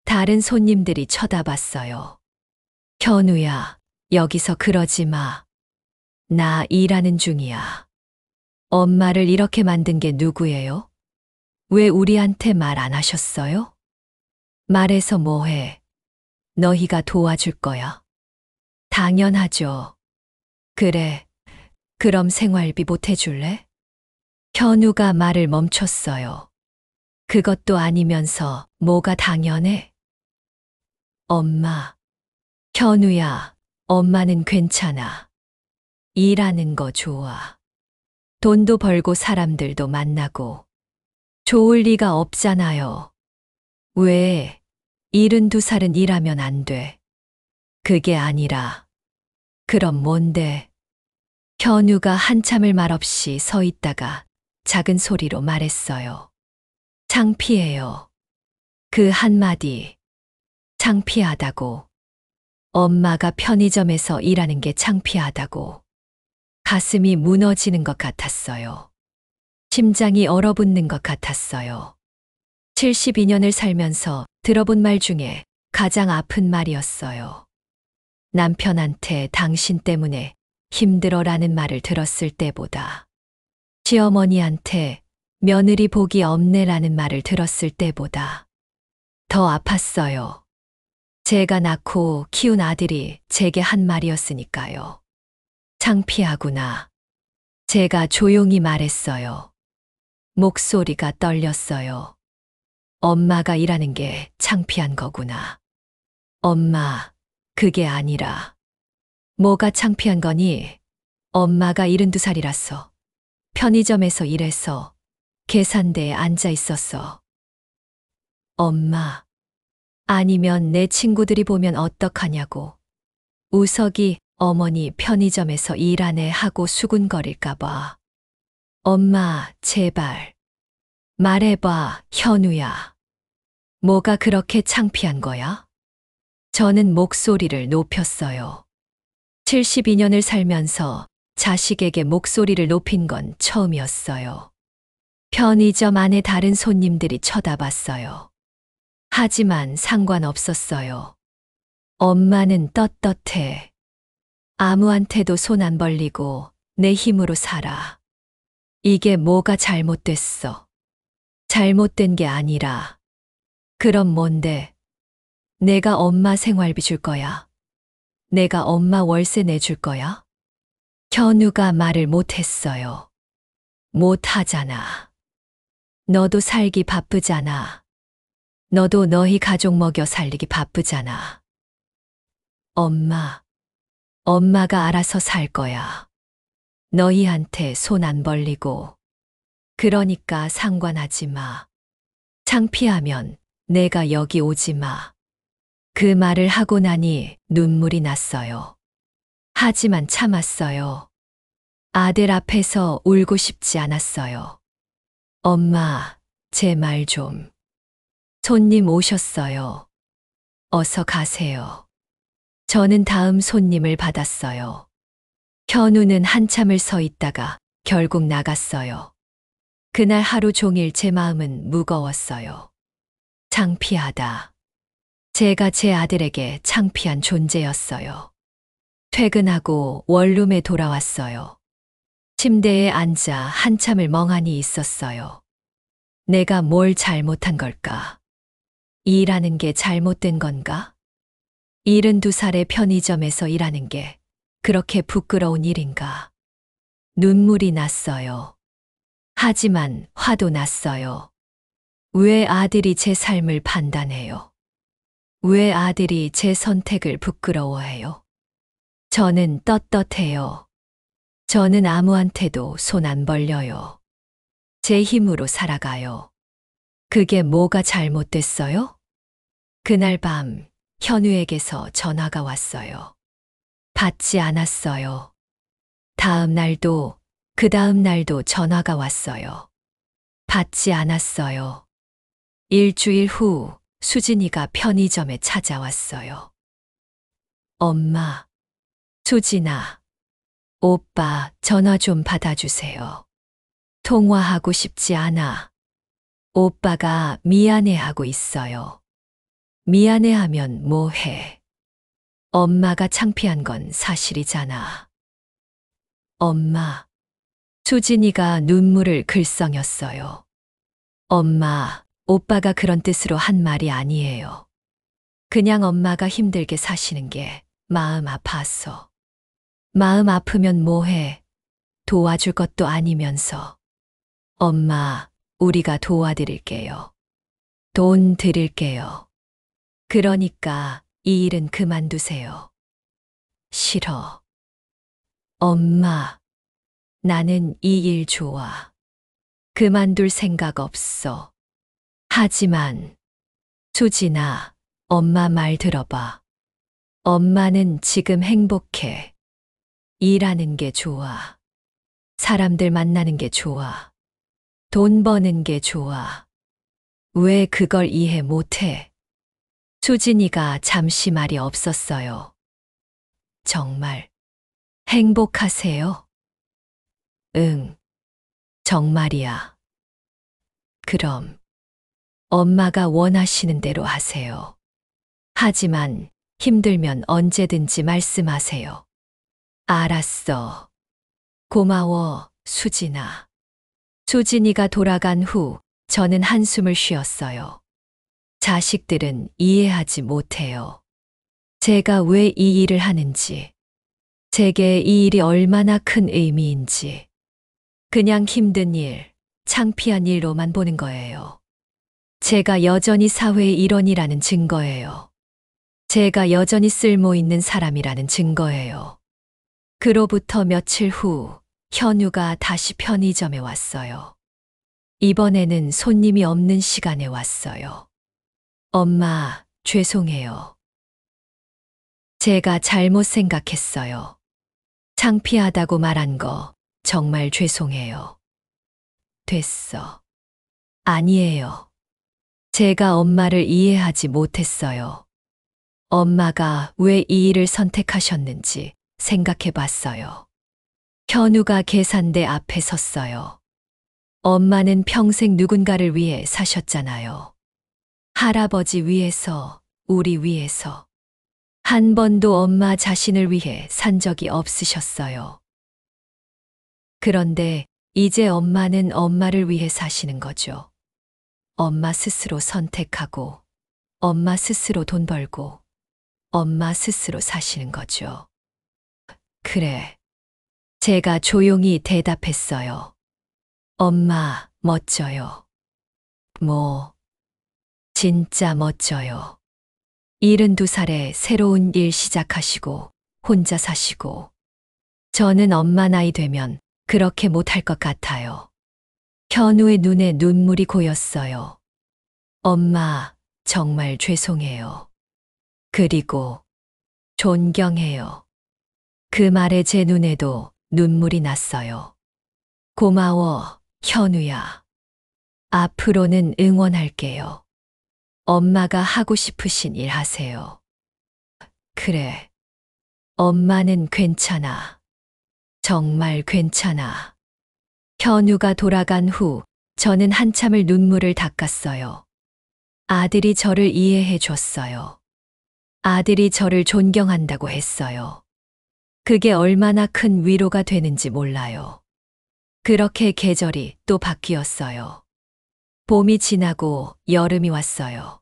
A: 다른 손님들이 쳐다봤어요. 현우야, 여기서 그러지 마. 나 일하는 중이야. 엄마를 이렇게 만든 게 누구예요? 왜 우리한테 말 안 하셨어요? 말해서 뭐해? 너희가 도와줄 거야. 당연하죠. 그래, 그럼 생활비 보태줄래? 현우가 말을 멈췄어요. 그것도 아니면서 뭐가 당연해? 엄마. 현우야, 엄마는 괜찮아. 일하는 거 좋아. 돈도 벌고 사람들도 만나고. 좋을 리가 없잖아요. 왜? 72살은 일하면 안 돼. 그게 아니라. 그럼 뭔데? 현우가 한참을 말없이 서 있다가 작은 소리로 말했어요. 창피해요. 그 한마디. 창피하다고. 엄마가 편의점에서 일하는 게 창피하다고. 가슴이 무너지는 것 같았어요. 심장이 얼어붙는 것 같았어요. 72년을 살면서 들어본 말 중에 가장 아픈 말이었어요. 남편한테 당신 때문에 힘들어라는 말을 들었을 때보다, 시어머니한테 며느리 복이 없네라는 말을 들었을 때보다 더 아팠어요. 제가 낳고 키운 아들이 제게 한 말이었으니까요. 창피하구나. 제가 조용히 말했어요. 목소리가 떨렸어요. 엄마가 일하는 게 창피한 거구나. 엄마, 그게 아니라. 뭐가 창피한 거니? 엄마가 72살이라서 편의점에서 일해서 계산대에 앉아 있었어. 엄마, 아니면 내 친구들이 보면 어떡하냐고. 우석이 어머니 편의점에서 일하네 하고 수군거릴까봐. 엄마, 제발. 말해봐, 현우야. 뭐가 그렇게 창피한 거야? 저는 목소리를 높였어요. 72년을 살면서 자식에게 목소리를 높인 건 처음이었어요. 편의점 안에 다른 손님들이 쳐다봤어요. 하지만 상관없었어요. 엄마는 떳떳해. 아무한테도 손 안 벌리고 내 힘으로 살아. 이게 뭐가 잘못됐어? 잘못된 게 아니라. 그럼 뭔데? 내가 엄마 생활비 줄 거야? 내가 엄마 월세 내줄 거야? 현우가 말을 못했어요. 못하잖아. 너도 살기 바쁘잖아. 너도 너희 가족 먹여 살리기 바쁘잖아. 엄마가 알아서 살 거야. 너희한테 손 안 벌리고. 그러니까 상관하지 마. 창피하면 내가 여기 오지 마. 그 말을 하고 나니 눈물이 났어요. 하지만 참았어요. 아들 앞에서 울고 싶지 않았어요. 엄마, 제 말 좀. 손님 오셨어요. 어서 가세요. 저는 다음 손님을 받았어요. 현우는 한참을 서 있다가 결국 나갔어요. 그날 하루 종일 제 마음은 무거웠어요. 창피하다. 제가 제 아들에게 창피한 존재였어요. 퇴근하고 원룸에 돌아왔어요. 침대에 앉아 한참을 멍하니 있었어요. 내가 뭘 잘못한 걸까? 일하는 게 잘못된 건가? 72살의 편의점에서 일하는 게 그렇게 부끄러운 일인가? 눈물이 났어요. 하지만 화도 났어요. 왜 아들이 제 삶을 판단해요? 왜 아들이 제 선택을 부끄러워해요? 저는 떳떳해요. 저는 아무한테도 손 안 벌려요. 제 힘으로 살아가요. 그게 뭐가 잘못됐어요? 그날 밤 현우에게서 전화가 왔어요. 받지 않았어요. 다음 날도 그 다음 날도 전화가 왔어요. 받지 않았어요. 일주일 후 수진이가 편의점에 찾아왔어요. 엄마, 수진아, 오빠 전화 좀 받아주세요. 통화하고 싶지 않아. 오빠가 미안해하고 있어요. 미안해하면 뭐해? 엄마가 창피한 건 사실이잖아. 엄마. 수진이가 눈물을 글썽였어요. 엄마, 오빠가 그런 뜻으로 한 말이 아니에요. 그냥 엄마가 힘들게 사시는 게 마음 아파서. 마음 아프면 뭐해? 도와줄 것도 아니면서. 엄마, 우리가 도와드릴게요. 돈 드릴게요. 그러니까 이 일은 그만두세요. 싫어. 엄마, 나는 이 일 좋아. 그만둘 생각 없어. 하지만, 수진아, 엄마 말 들어봐. 엄마는 지금 행복해. 일하는 게 좋아. 사람들 만나는 게 좋아. 돈 버는 게 좋아. 왜 그걸 이해 못해? 수진이가 잠시 말이 없었어요. 정말 행복하세요? 응, 정말이야. 그럼 엄마가 원하시는 대로 하세요. 하지만 힘들면 언제든지 말씀하세요. 알았어. 고마워, 수진아. 수진이가 돌아간 후 저는 한숨을 쉬었어요. 자식들은 이해하지 못해요. 제가 왜 이 일을 하는지, 제게 이 일이 얼마나 큰 의미인지, 그냥 힘든 일, 창피한 일로만 보는 거예요. 제가 여전히 사회의 일원이라는 증거예요. 제가 여전히 쓸모 있는 사람이라는 증거예요. 그로부터 며칠 후 현우가 다시 편의점에 왔어요. 이번에는 손님이 없는 시간에 왔어요. 엄마, 죄송해요. 제가 잘못 생각했어요. 창피하다고 말한 거 정말 죄송해요. 됐어. 아니에요. 제가 엄마를 이해하지 못했어요. 엄마가 왜 이 일을 선택하셨는지 생각해 봤어요. 현우가 계산대 앞에 섰어요. 엄마는 평생 누군가를 위해 사셨잖아요. 할아버지 위해서, 우리 위해서. 한 번도 엄마 자신을 위해 산 적이 없으셨어요. 그런데 이제 엄마는 엄마를 위해 사시는 거죠. 엄마 스스로 선택하고, 엄마 스스로 돈 벌고, 엄마 스스로 사시는 거죠. 그래. 제가 조용히 대답했어요. 엄마, 멋져요. 진짜 멋져요. 72살에 새로운 일 시작하시고, 혼자 사시고. 저는 엄마 나이 되면 그렇게 못할 것 같아요. 현우의 눈에 눈물이 고였어요. 엄마, 정말 죄송해요. 그리고 존경해요. 그 말에 제 눈에도 눈물이 났어요. 고마워, 현우야. 앞으로는 응원할게요. 엄마가 하고 싶으신 일 하세요. 그래. 엄마는 괜찮아. 정말 괜찮아. 현우가 돌아간 후 저는 한참을 눈물을 닦았어요. 아들이 저를 이해해 줬어요. 아들이 저를 존경한다고 했어요. 그게 얼마나 큰 위로가 되는지 몰라요. 그렇게 계절이 또 바뀌었어요. 봄이 지나고 여름이 왔어요.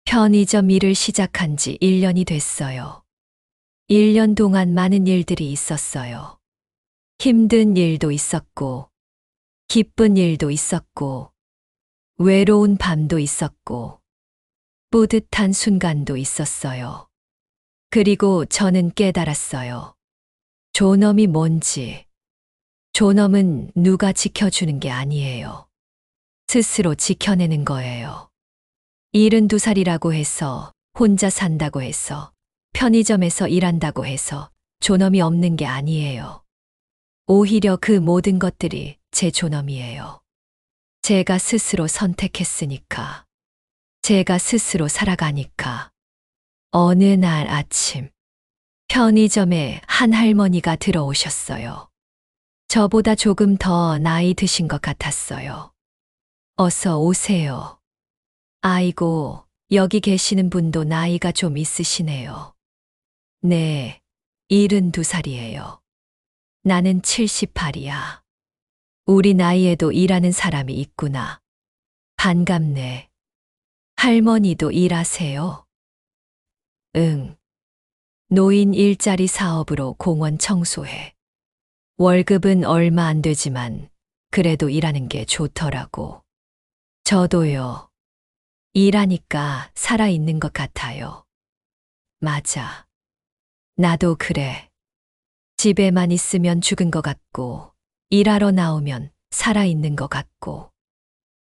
A: 편의점 일을 시작한 지 1년이 됐어요. 1년 동안 많은 일들이 있었어요. 힘든 일도 있었고, 기쁜 일도 있었고, 외로운 밤도 있었고, 뿌듯한 순간도 있었어요. 그리고 저는 깨달았어요. 존엄이 뭔지. 존엄은 누가 지켜주는 게 아니에요. 스스로 지켜내는 거예요. 72살이라고 해서, 혼자 산다고 해서, 편의점에서 일한다고 해서 존엄이 없는 게 아니에요. 오히려 그 모든 것들이 제 존엄이에요. 제가 스스로 선택했으니까. 제가 스스로 살아가니까. 어느 날 아침, 편의점에 한 할머니가 들어오셨어요. 저보다 조금 더 나이 드신 것 같았어요. 어서 오세요. 아이고, 여기 계시는 분도 나이가 좀 있으시네요. 네, 72살이에요. 나는 78이야. 우리 나이에도 일하는 사람이 있구나. 반갑네. 할머니도 일하세요? 응. 노인 일자리 사업으로 공원 청소해. 월급은 얼마 안 되지만 그래도 일하는 게 좋더라고. 저도요. 일하니까 살아있는 것 같아요. 맞아. 나도 그래. 집에만 있으면 죽은 것 같고, 일하러 나오면 살아있는 것 같고.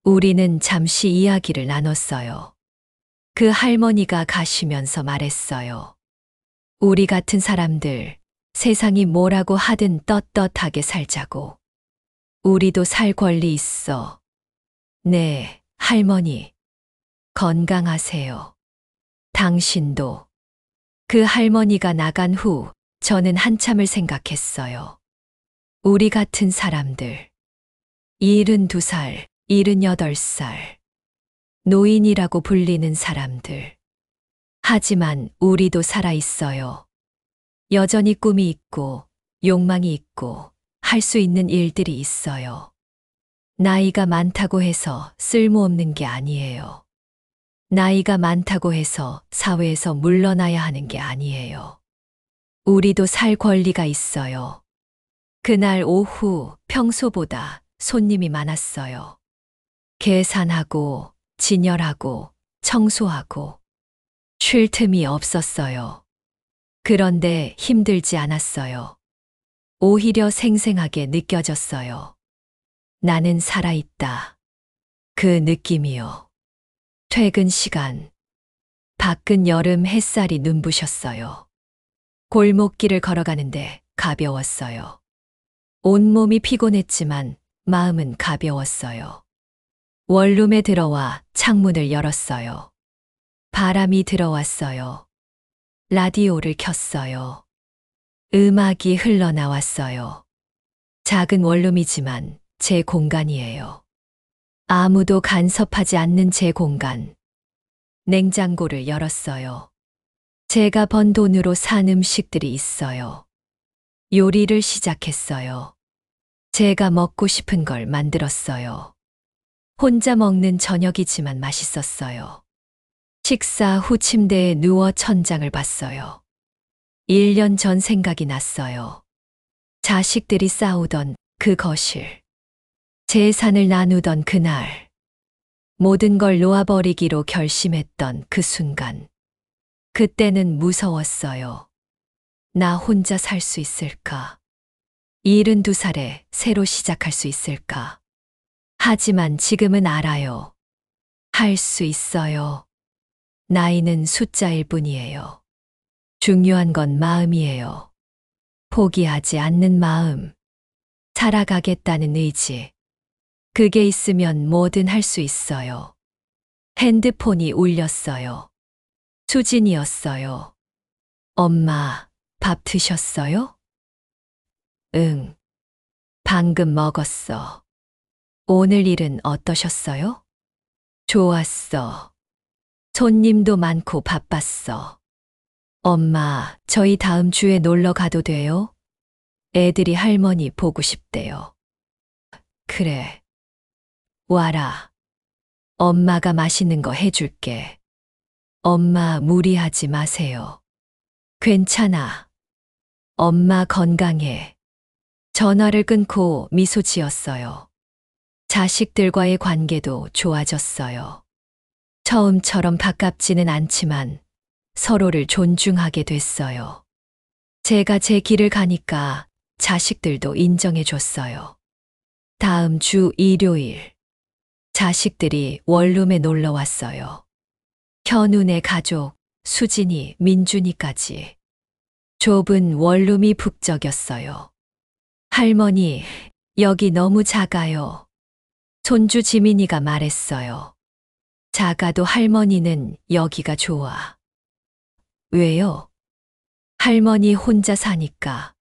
A: 우리는 잠시 이야기를 나눴어요. 그 할머니가 가시면서 말했어요. 우리 같은 사람들, 세상이 뭐라고 하든 떳떳하게 살자고. 우리도 살 권리 있어. 네, 할머니. 건강하세요. 당신도. 그 할머니가 나간 후 저는 한참을 생각했어요. 우리 같은 사람들. 72살, 78살. 노인이라고 불리는 사람들. 하지만 우리도 살아 있어요. 여전히 꿈이 있고, 욕망이 있고, 할 수 있는 일들이 있어요. 나이가 많다고 해서 쓸모없는 게 아니에요. 나이가 많다고 해서 사회에서 물러나야 하는 게 아니에요. 우리도 살 권리가 있어요. 그날 오후 평소보다 손님이 많았어요. 계산하고, 진열하고, 청소하고, 쉴 틈이 없었어요. 그런데 힘들지 않았어요. 오히려 생생하게 느껴졌어요. 나는 살아있다. 그 느낌이요. 퇴근 시간. 밖은 여름 햇살이 눈부셨어요. 골목길을 걸어가는데 가벼웠어요. 온몸이 피곤했지만 마음은 가벼웠어요. 원룸에 들어와 창문을 열었어요. 바람이 들어왔어요. 라디오를 켰어요. 음악이 흘러나왔어요. 작은 원룸이지만 제 공간이에요. 아무도 간섭하지 않는 제 공간. 냉장고를 열었어요. 제가 번 돈으로 산 음식들이 있어요. 요리를 시작했어요. 제가 먹고 싶은 걸 만들었어요. 혼자 먹는 저녁이지만 맛있었어요. 식사 후 침대에 누워 천장을 봤어요. 1년 전 생각이 났어요. 자식들이 싸우던 그 거실. 재산을 나누던 그날. 모든 걸 놓아버리기로 결심했던 그 순간. 그때는 무서웠어요. 나 혼자 살 수 있을까? 72살에 새로 시작할 수 있을까? 하지만 지금은 알아요. 할 수 있어요. 나이는 숫자일 뿐이에요. 중요한 건 마음이에요. 포기하지 않는 마음. 살아가겠다는 의지. 그게 있으면 뭐든 할 수 있어요. 핸드폰이 울렸어요. 수진이었어요. 엄마, 밥 드셨어요? 응. 방금 먹었어. 오늘 일은 어떠셨어요? 좋았어. 손님도 많고 바빴어. 엄마, 저희 다음 주에 놀러 가도 돼요? 애들이 할머니 보고 싶대요. 그래. 와라. 엄마가 맛있는 거 해줄게. 엄마 무리하지 마세요. 괜찮아. 엄마 건강해. 전화를 끊고 미소 지었어요. 자식들과의 관계도 좋아졌어요. 처음처럼 가깝지는 않지만 서로를 존중하게 됐어요. 제가 제 길을 가니까 자식들도 인정해 줬어요. 다음 주 일요일. 자식들이 원룸에 놀러 왔어요. 현운의 가족, 수진이, 민준이까지. 좁은 원룸이 북적였어요. 할머니, 여기 너무 작아요. 손주 지민이가 말했어요. 작아도 할머니는 여기가 좋아. 왜요? 할머니 혼자 사니까.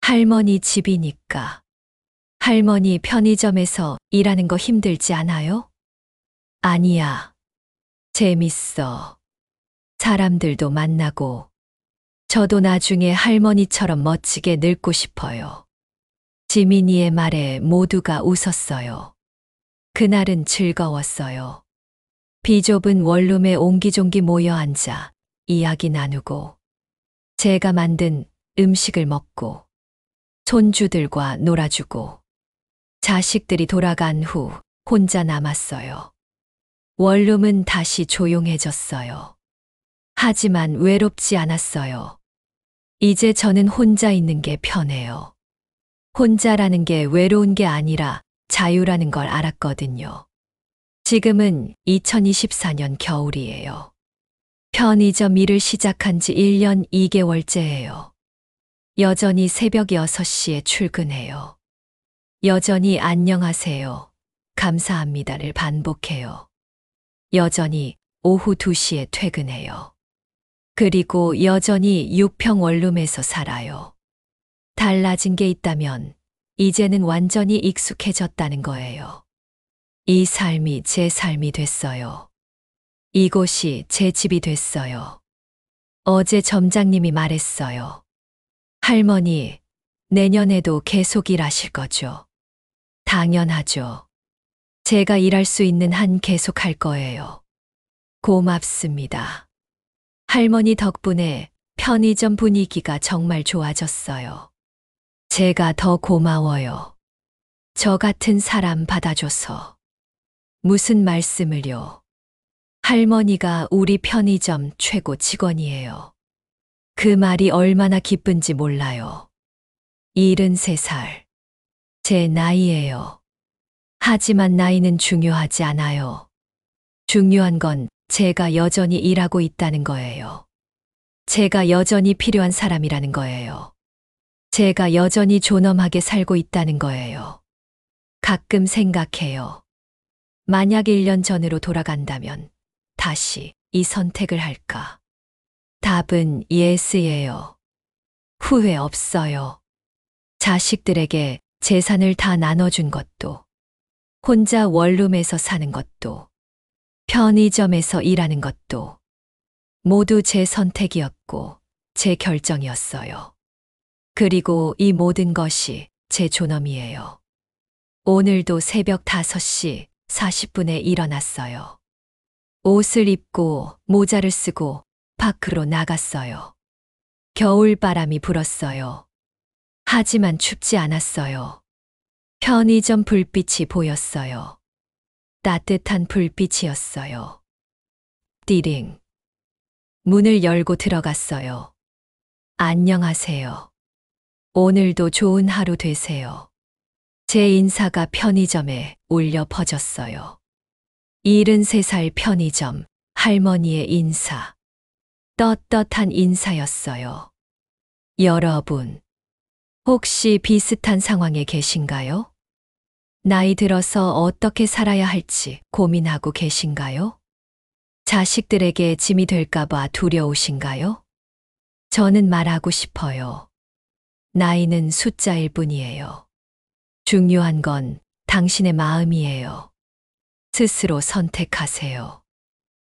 A: 할머니 집이니까. 할머니 편의점에서 일하는 거 힘들지 않아요? 아니야. 재밌어. 사람들도 만나고. 저도 나중에 할머니처럼 멋지게 늙고 싶어요. 지민이의 말에 모두가 웃었어요. 그날은 즐거웠어요. 비좁은 원룸에 옹기종기 모여 앉아 이야기 나누고, 제가 만든 음식을 먹고, 손주들과 놀아주고, 자식들이 돌아간 후 혼자 남았어요. 원룸은 다시 조용해졌어요. 하지만 외롭지 않았어요. 이제 저는 혼자 있는 게 편해요. 혼자라는 게 외로운 게 아니라 자유라는 걸 알았거든요. 지금은 2024년 겨울이에요. 편의점 일을 시작한 지 1년 2개월째예요. 여전히 새벽 6시에 출근해요. 여전히 안녕하세요. 감사합니다를 반복해요. 여전히 오후 2시에 퇴근해요. 그리고 여전히 6평 원룸에서 살아요. 달라진 게 있다면 이제는 완전히 익숙해졌다는 거예요. 이 삶이 제 삶이 됐어요. 이곳이 제 집이 됐어요. 어제 점장님이 말했어요. 할머니, 내년에도 계속 일하실 거죠? 당연하죠. 제가 일할 수 있는 한 계속 할 거예요. 고맙습니다. 할머니 덕분에 편의점 분위기가 정말 좋아졌어요. 제가 더 고마워요. 저 같은 사람 받아줘서. 무슨 말씀을요? 할머니가 우리 편의점 최고 직원이에요. 그 말이 얼마나 기쁜지 몰라요. 73살. 제 나이예요. 하지만 나이는 중요하지 않아요. 중요한 건 제가 여전히 일하고 있다는 거예요. 제가 여전히 필요한 사람이라는 거예요. 제가 여전히 존엄하게 살고 있다는 거예요. 가끔 생각해요. 만약 1년 전으로 돌아간다면 다시 이 선택을 할까? 답은 예스예요. 후회 없어요. 자식들에게 재산을 다 나눠준 것도, 혼자 원룸에서 사는 것도, 편의점에서 일하는 것도 모두 제 선택이었고 제 결정이었어요. 그리고 이 모든 것이 제 존엄이에요. 오늘도 새벽 5시 40분에 일어났어요. 옷을 입고 모자를 쓰고 밖으로 나갔어요. 겨울바람이 불었어요. 하지만 춥지 않았어요. 편의점 불빛이 보였어요. 따뜻한 불빛이었어요. 띠링. 문을 열고 들어갔어요. 안녕하세요. 오늘도 좋은 하루 되세요. 제 인사가 편의점에 울려 퍼졌어요. 73살 편의점 할머니의 인사. 떳떳한 인사였어요. 여러분, 혹시 비슷한 상황에 계신가요? 나이 들어서 어떻게 살아야 할지 고민하고 계신가요? 자식들에게 짐이 될까봐 두려우신가요? 저는 말하고 싶어요. 나이는 숫자일 뿐이에요. 중요한 건 당신의 마음이에요. 스스로 선택하세요.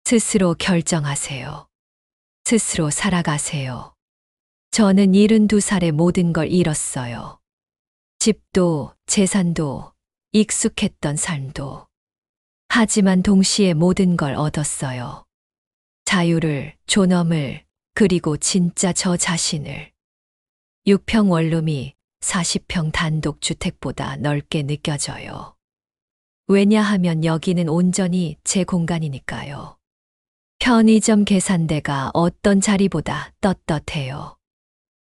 A: 스스로 결정하세요. 스스로 살아가세요. 저는 72살에 모든 걸 잃었어요. 집도, 재산도, 익숙했던 삶도. 하지만 동시에 모든 걸 얻었어요. 자유를, 존엄을, 그리고 진짜 저 자신을. 6평 원룸이 40평 단독주택보다 넓게 느껴져요. 왜냐하면 여기는 온전히 제 공간이니까요. 편의점 계산대가 어떤 자리보다 떳떳해요.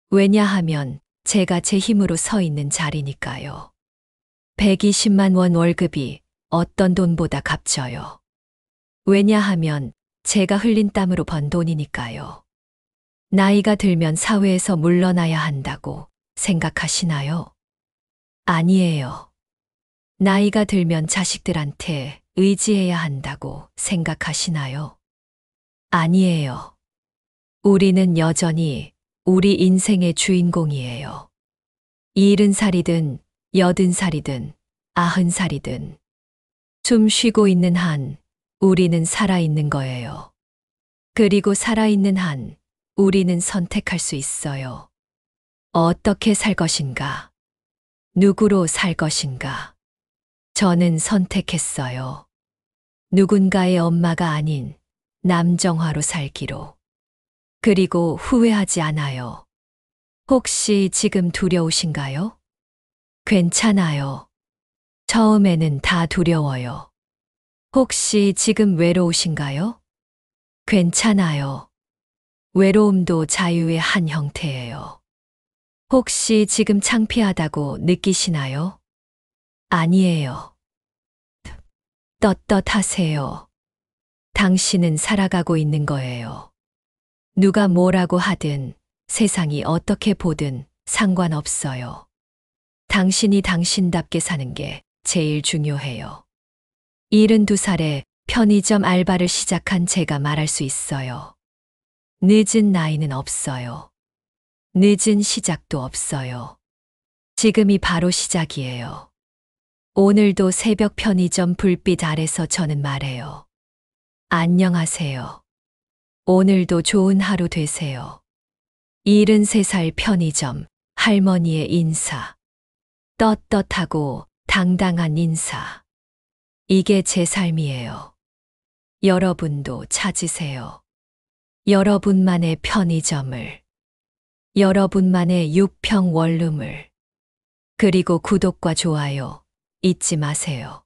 A: 왜냐하면 제가 제 힘으로 서 있는 자리니까요. 120만 원 월급이 어떤 돈보다 값져요. 왜냐하면 제가 흘린 땀으로 번 돈이니까요. 나이가 들면 사회에서 물러나야 한다고 생각하시나요? 아니에요. 나이가 들면 자식들한테 의지해야 한다고 생각하시나요? 아니에요. 우리는 여전히 우리 인생의 주인공이에요. 70살이든 80살이든 90살이든 숨 쉬고 있는 한 우리는 살아있는 거예요. 그리고 살아있는 한 우리는 선택할 수 있어요. 어떻게 살 것인가? 누구로 살 것인가? 저는 선택했어요. 누군가의 엄마가 아닌 남정화로 살기로. 그리고 후회하지 않아요. 혹시 지금 두려우신가요? 괜찮아요. 처음에는 다 두려워요. 혹시 지금 외로우신가요? 괜찮아요. 외로움도 자유의 한 형태예요. 혹시 지금 창피하다고 느끼시나요? 아니에요. 떳떳하세요. 당신은 살아가고 있는 거예요. 누가 뭐라고 하든 세상이 어떻게 보든 상관없어요. 당신이 당신답게 사는 게 제일 중요해요. 72살에 편의점 알바를 시작한 제가 말할 수 있어요. 늦은 나이는 없어요. 늦은 시작도 없어요. 지금이 바로 시작이에요. 오늘도 새벽 편의점 불빛 아래서 저는 말해요. 안녕하세요. 오늘도 좋은 하루 되세요. 73살 편의점 할머니의 인사. 떳떳하고 당당한 인사. 이게 제 삶이에요. 여러분도 찾으세요. 여러분만의 편의점을. 여러분만의 6평 원룸을. 그리고 구독과 좋아요 잊지 마세요.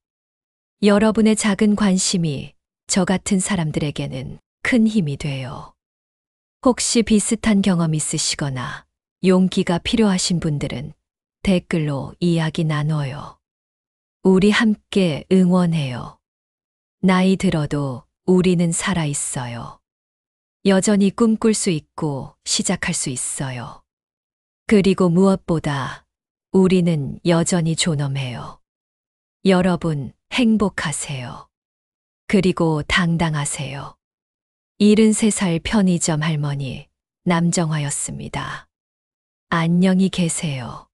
A: 여러분의 작은 관심이 저 같은 사람들에게는 큰 힘이 돼요. 혹시 비슷한 경험 있으시거나 용기가 필요하신 분들은 댓글로 이야기 나눠요. 우리 함께 응원해요. 나이 들어도 우리는 살아 있어요. 여전히 꿈꿀 수 있고 시작할 수 있어요. 그리고 무엇보다 우리는 여전히 존엄해요. 여러분 행복하세요. 그리고 당당하세요. 73살 편의점 할머니 남정화였습니다. 안녕히 계세요.